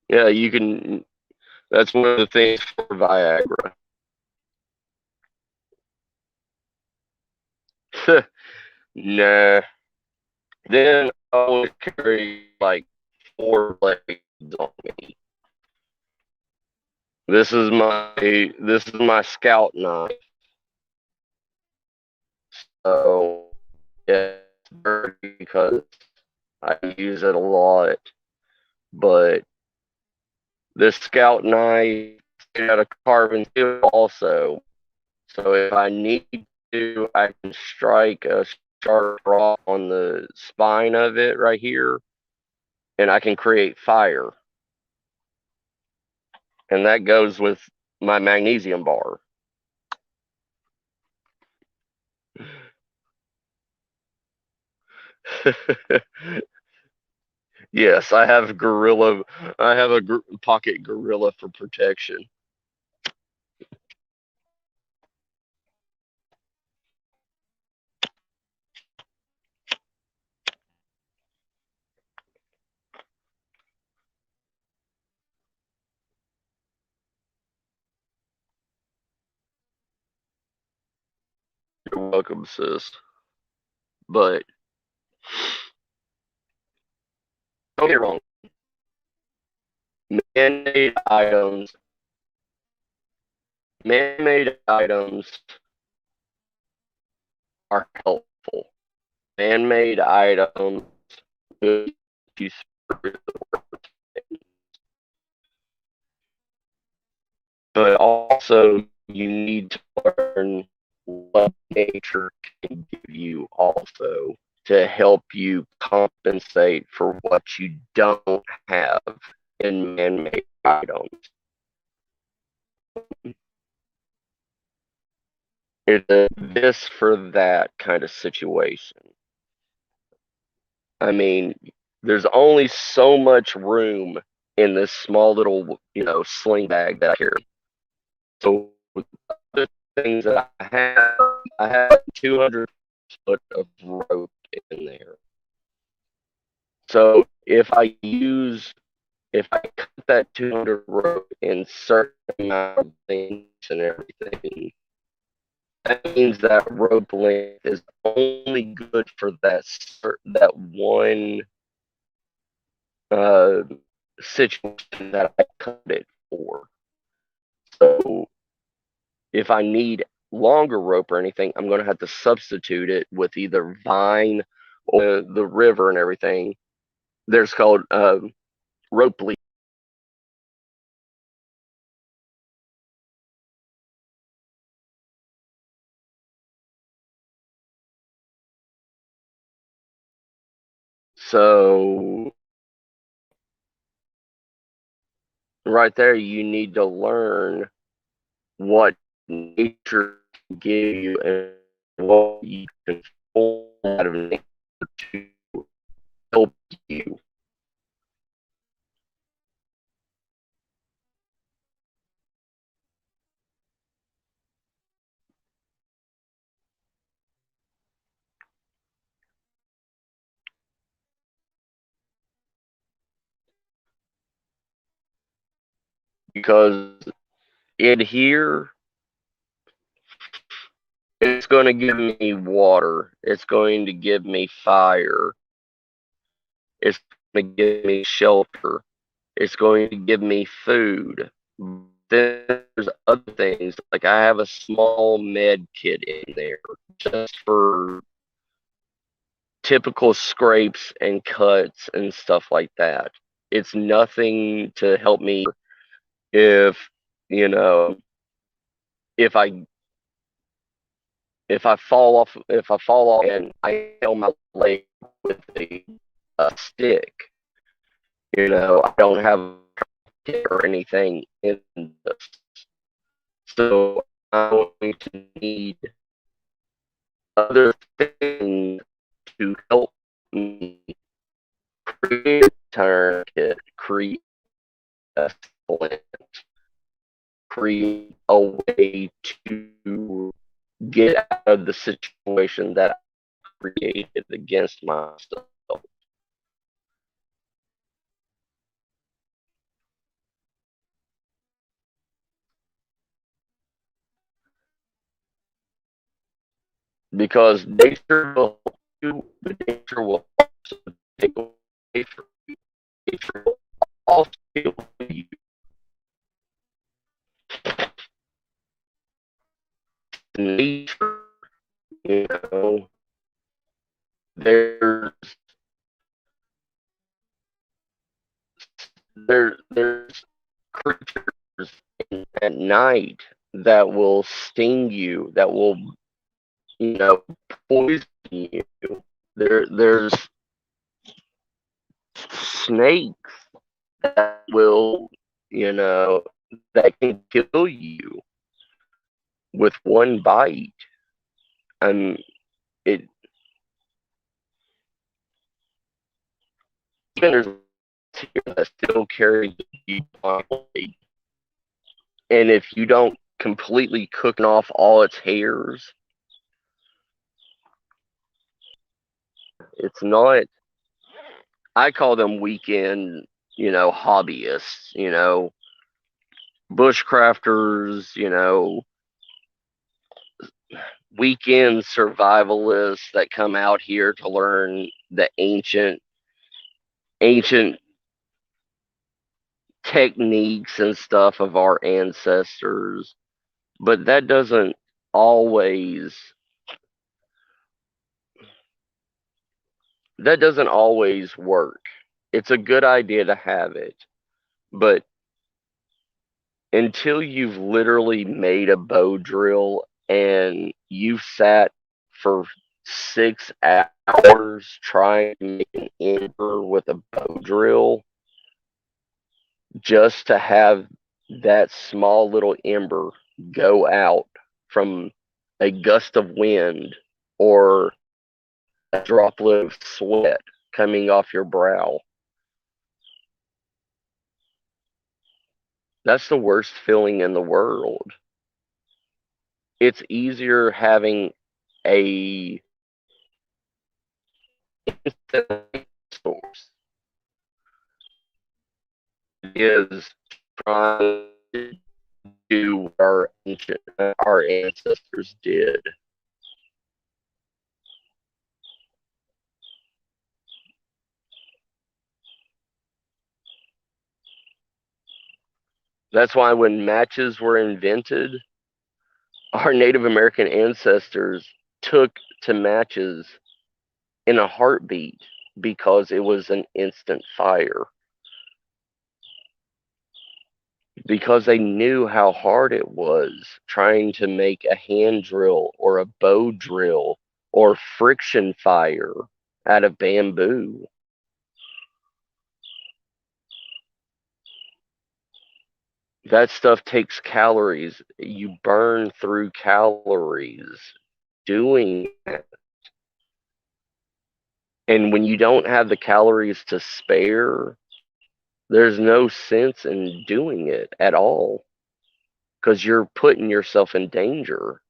S1: yeah, you can. That's one of the things for Viagra. Nah. Then I always carry like 4 blades on me. This is my scout knife. So yeah, it's dirty because I use it a lot. But this scout knife is made out of carbon steel also. So if I need to, I can strike a sharp rock on the spine of it right here, and I can create fire. And that goes with my magnesium bar. Yes, I have gorilla. I have a pocket gorilla for protection. You're welcome, sis. But don't get me wrong. Man-made items, man-made items are helpful. Man-made items good you but also you need to learn what nature can give you also to help you compensate for what you don't have in man-made items. It's a this for that kind of situation. I mean, there's only so much room in this small little, sling bag that I carry. So the things that I have 200 foot of rope in there. So if I cut that 200 rope in certain amount of things and everything, that means that rope length is only good for that one uh, situation that I cut it for. So if I need longer rope or anything, I'm going to have to substitute it with either vine or the river and everything. There's called rope lead. So right there, you need to learn what nature can give you and what you can pull out of nature to help you. Because in here, it's going to give me water, it's going to give me fire, it's going to give me shelter, it's going to give me food. Then there's other things, like I have a small med kit in there just for typical scrapes and cuts and stuff like that. It's nothing to help me if, you know, if I if I fall off and I nail my leg with a stick, I don't have a kit or anything in this. So I'm going to need other things to help me create a tourniquet, create a splint, create a way to get out of the situation that I created against myself. Because nature will help you, but nature will also take away from you. Nature will also heal you. Nature, you know, there's there's creatures at night that will sting you, that will, poison you. There's snakes that will, you know, that can kill you with one bite. And it even there's here that still carry the body. And if you don't completely cook off all its hairs, it's not. I call them weekend, hobbyists, bushcrafters, weekend survivalists that come out here to learn the ancient techniques and stuff of our ancestors. But always that doesn't always work. It's a good idea to have it, but until you've literally made a bow drill and you've sat for 6 hours trying to make an ember with a bow drill just to have that small little ember go out from a gust of wind or a droplet of sweat coming off your brow. That's the worst feeling in the world. It's easier having a source. It is trying to do what our ancestors did. That's why when matches were invented, our Native American ancestors took to matches in a heartbeat because it was an instant fire. Because they knew how hard it was trying to make a hand drill or a bow drill or friction fire out of bamboo. that stuff takes calories. You burn through calories doing that. And when you don't have the calories to spare, there's no sense in doing it at all because you're putting yourself in danger.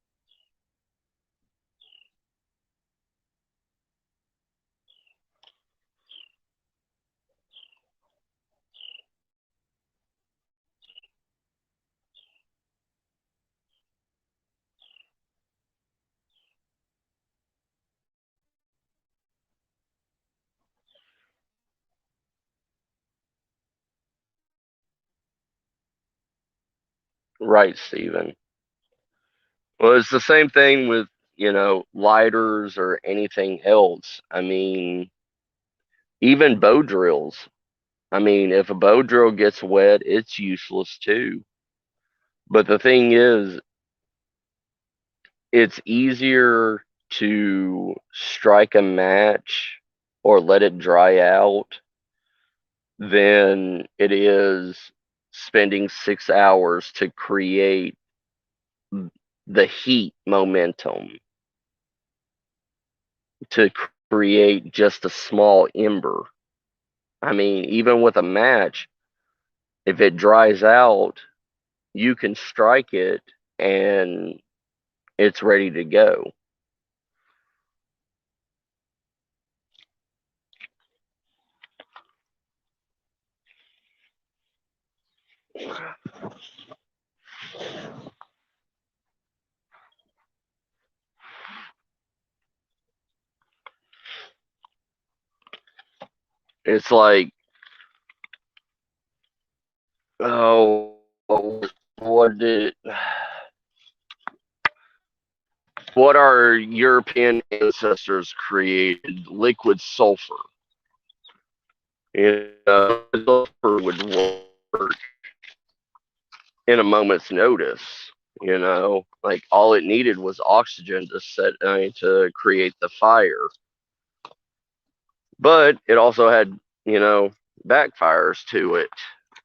S1: Right, Stephen? Well, it's the same thing with, lighters or anything else. I mean, even bow drills. I mean, if a bow drill gets wet, it's useless too. But the thing is, it's easier to strike a match or let it dry out than it is spending 6 hours to create the heat momentum to create just a small ember. I mean, even with a match, if it dries out, you can strike it and it's ready to go. It's like, oh, what did what our European ancestors created? Liquid sulfur. Sulfur would work in a moment's notice. Like all it needed was oxygen to create the fire. But it also had, you know, backfires to it.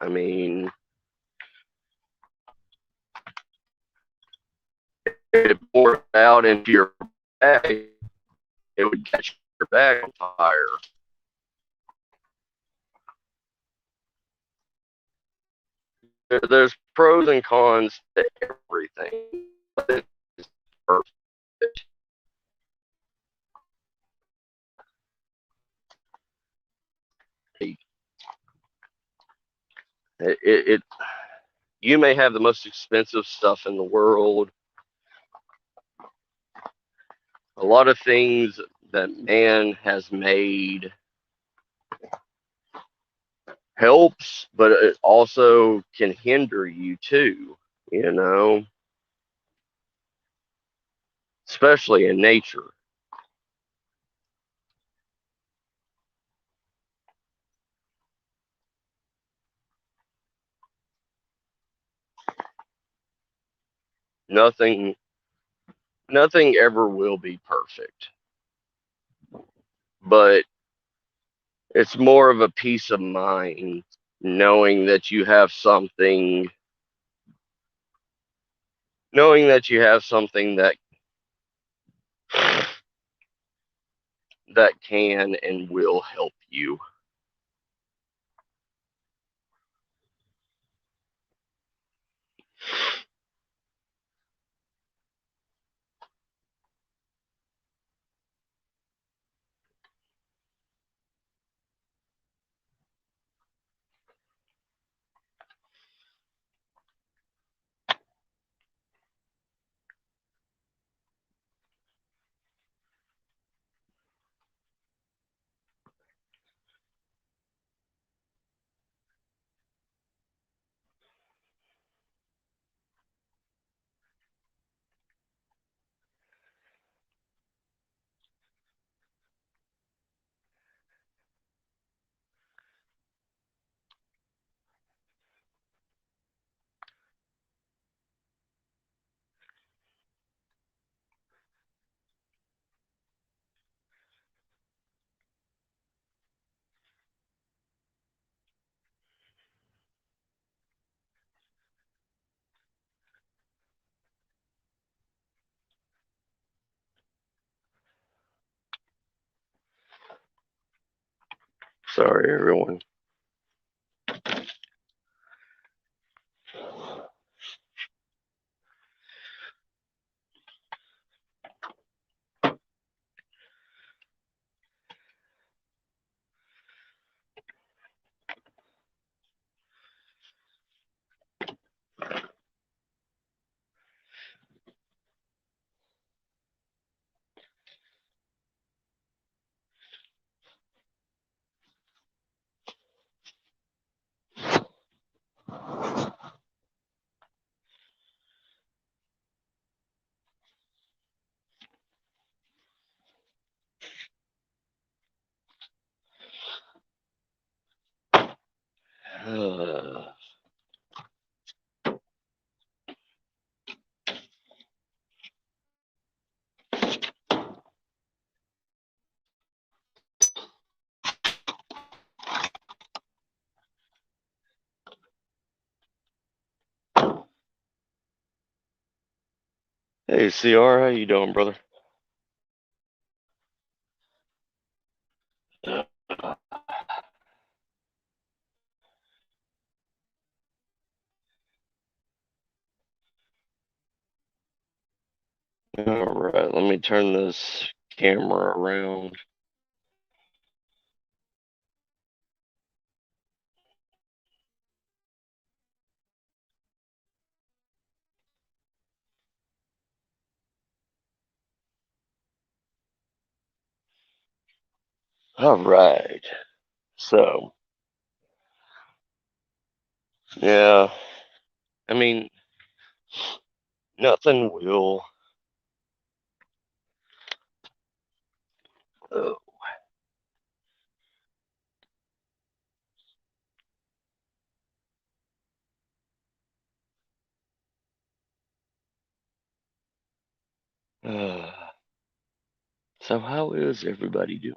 S1: I mean, if it poured out into your bag, it would catch your bag on fire. There's pros and cons to everything. It's perfect. It you may have the most expensive stuff in the world. A lot of things that man has made helps, but it also can hinder you too, you know, especially in nature. Nothing nothing ever will be perfect, but it's more of a peace of mind knowing that you have something that can and will help you. Sorry, everyone. Hey, CR, how you doing, brother? All right, let me turn this camera around. All right. So, yeah, I mean, nothing will. Oh, so, how is everybody doing?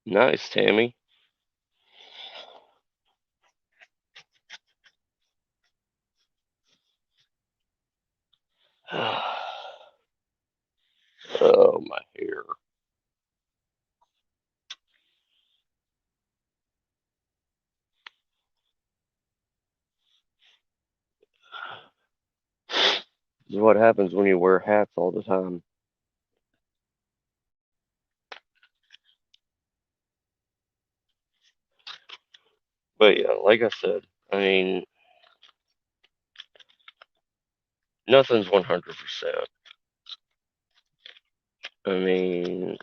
S1: Nice, Tammy. Oh, my hair. This is what happens when you wear hats all the time. But yeah, like I said, I mean, nothing's 100%. I mean,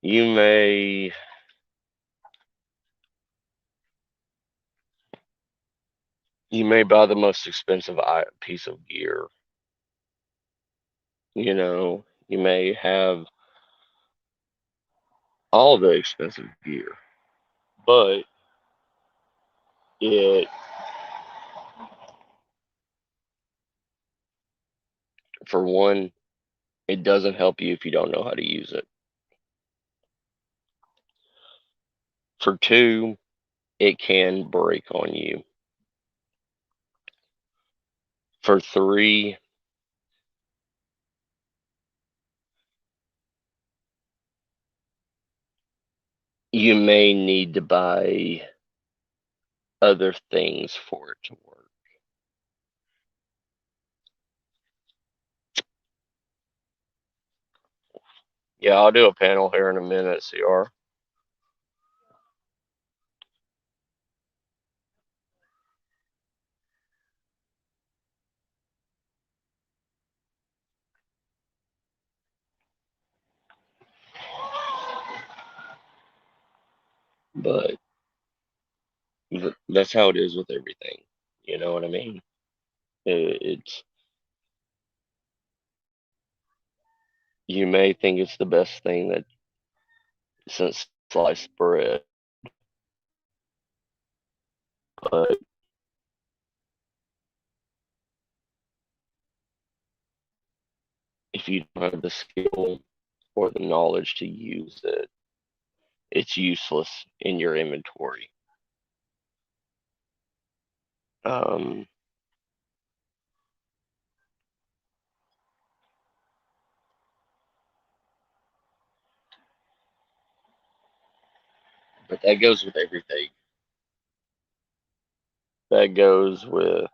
S1: you may you may buy the most expensive piece of gear. You may have all the expensive gear, but it for one, it doesn't help you if you don't know how to use it. For two, it can break on you. For three, you may need to buy other things for it to work. Yeah, I'll do a panel here in a minute, CR. But that's how it is with everything. You know what I mean? It's you may think it's the best thing that since sliced bread, but if you don't have the skill or the knowledge to use it, it's useless in your inventory. Um, but that goes with everything. That goes with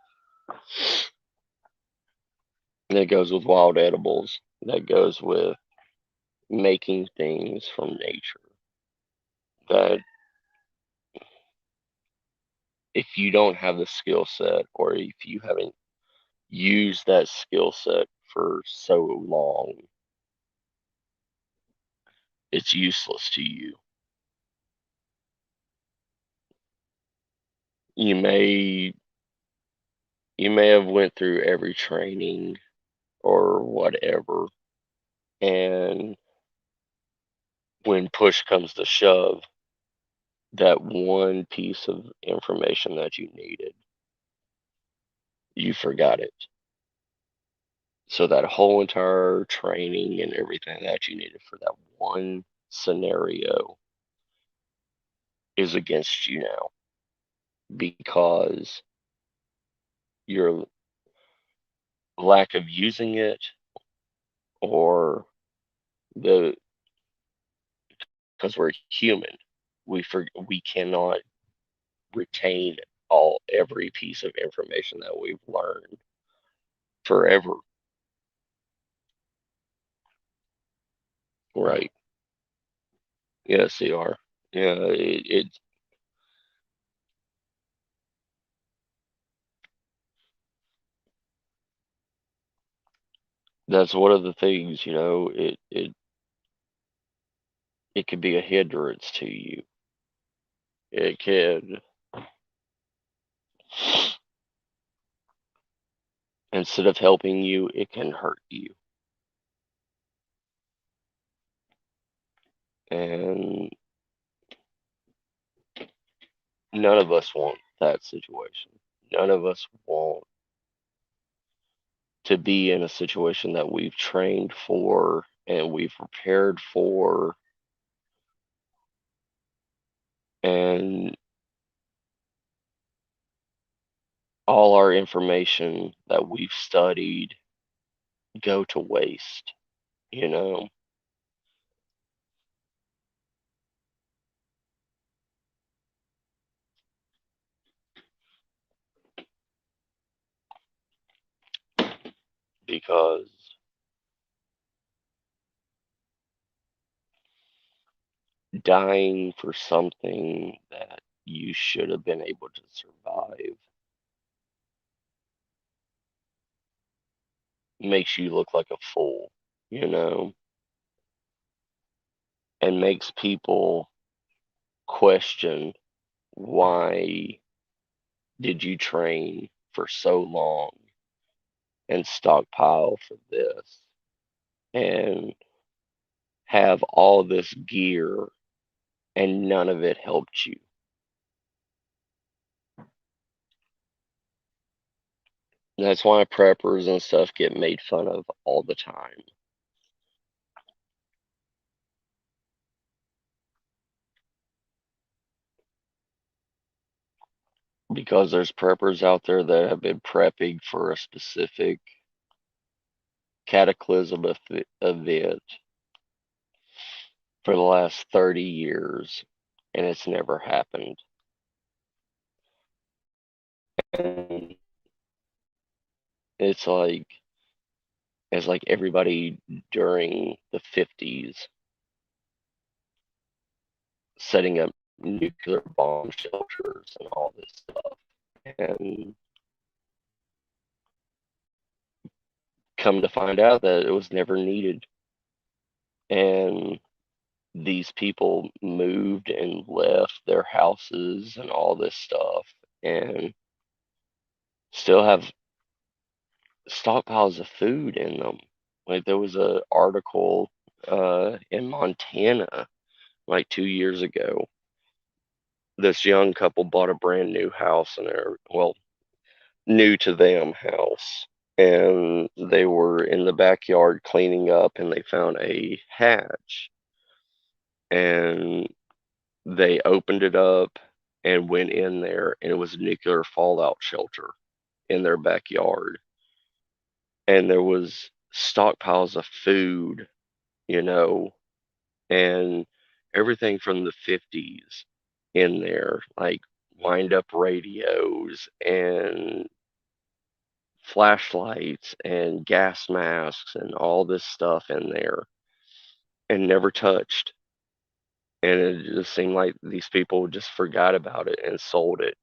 S1: that goes with wild edibles. That goes with making things from nature. That if you don't have the skill set, or if you haven't used that skill set for so long, it's useless to you. You may you may have went through every training or whatever, and when push comes to shove, that one piece of information that you needed, you forgot it. So that whole entire training and everything that you needed for that one scenario is against you now, because your lack of using it, or the because we're human, we cannot retain every piece of information that we've learned forever. Right. Yes, they are. Yeah, that's one of the things, it could be a hindrance to you. It can, instead of helping you, it can hurt you. And none of us want that situation. None of us want to be in a situation that we've trained for and we've prepared for, and all our information that we've studied go to waste, you know, because dying for something that you should have been able to survive makes you look like a fool, you know, and makes people question, why did you train for so long and stockpile for this and have all this gear and none of it helped you? That's why preppers and stuff get made fun of all the time, because there's preppers out there that have been prepping for a specific cataclysm event for the last 30 years, and it's never happened. And it's like everybody during the 50s setting up nuclear bomb shelters and all this stuff, and come to find out that it was never needed. And these people moved and left their houses and all this stuff, and still have stockpiles of food in them. Like, there was a article in Montana like 2 years ago. This young couple bought a brand new house, and they're, well, new to them house, and they were in the backyard cleaning up, and they found a hatch, and they opened it up, and went in there, and it was a nuclear fallout shelter in their backyard. And there was stockpiles of food, you know, and everything from the 50s in there, like wind up radios and flashlights and gas masks and all this stuff in there, and never touched. And it just seemed like these people just forgot about it and sold it.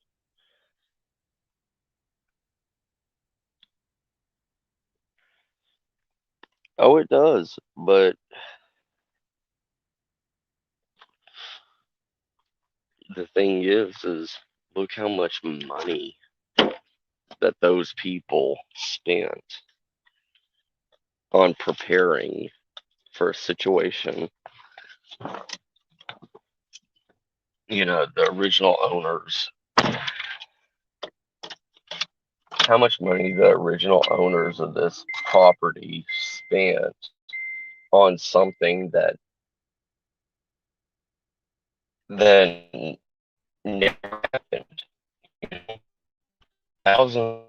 S1: Oh, it does. But the thing is look how much money that those people spent on preparing for a situation. The original owners, how much money the original owners of this property spent on something that never happened. Thousands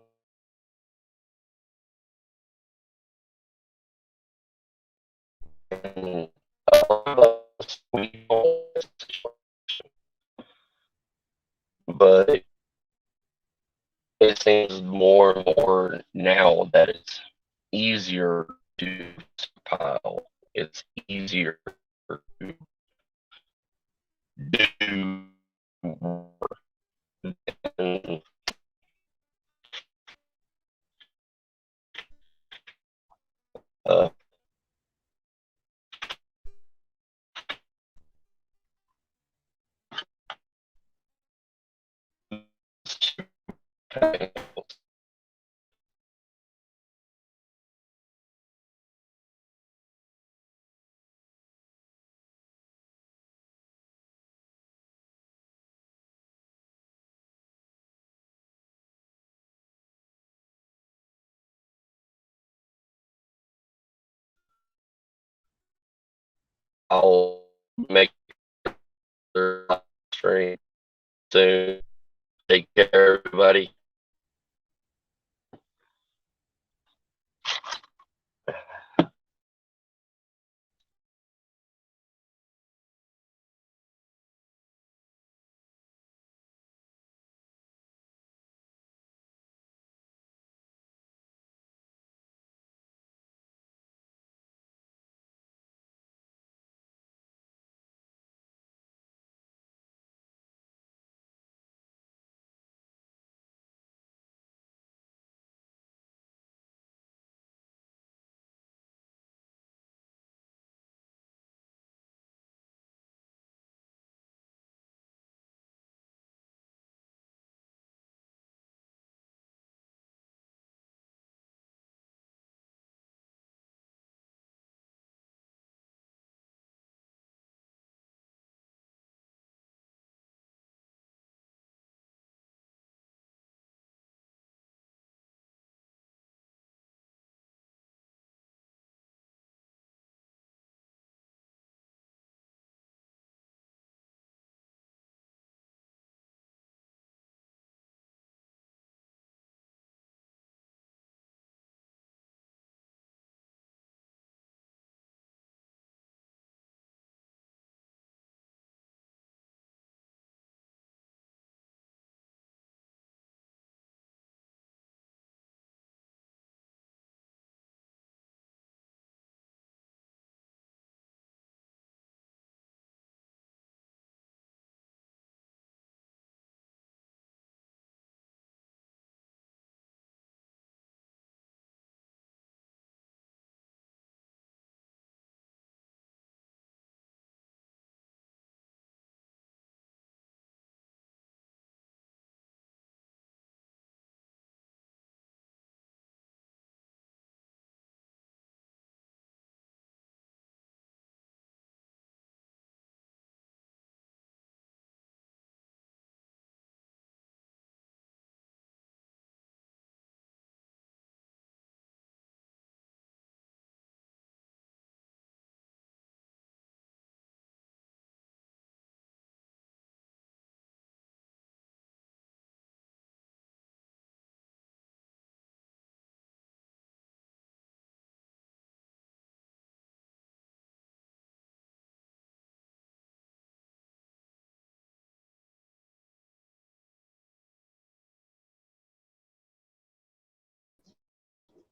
S1: of us, but it seems more and more now that it's easier to pile. It's easier to do than uh, I'll make their stream soon. Take care, everybody.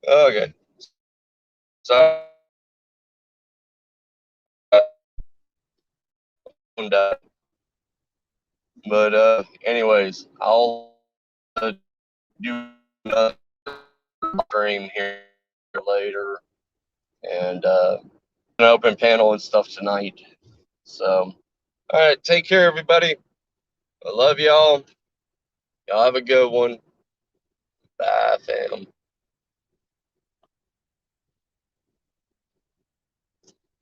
S1: Okay. So, but anyways, I'll do another stream here later, and an open panel and stuff tonight. So, all right, take care, everybody. I love y'all. Y'all have a good one. Bye, fam.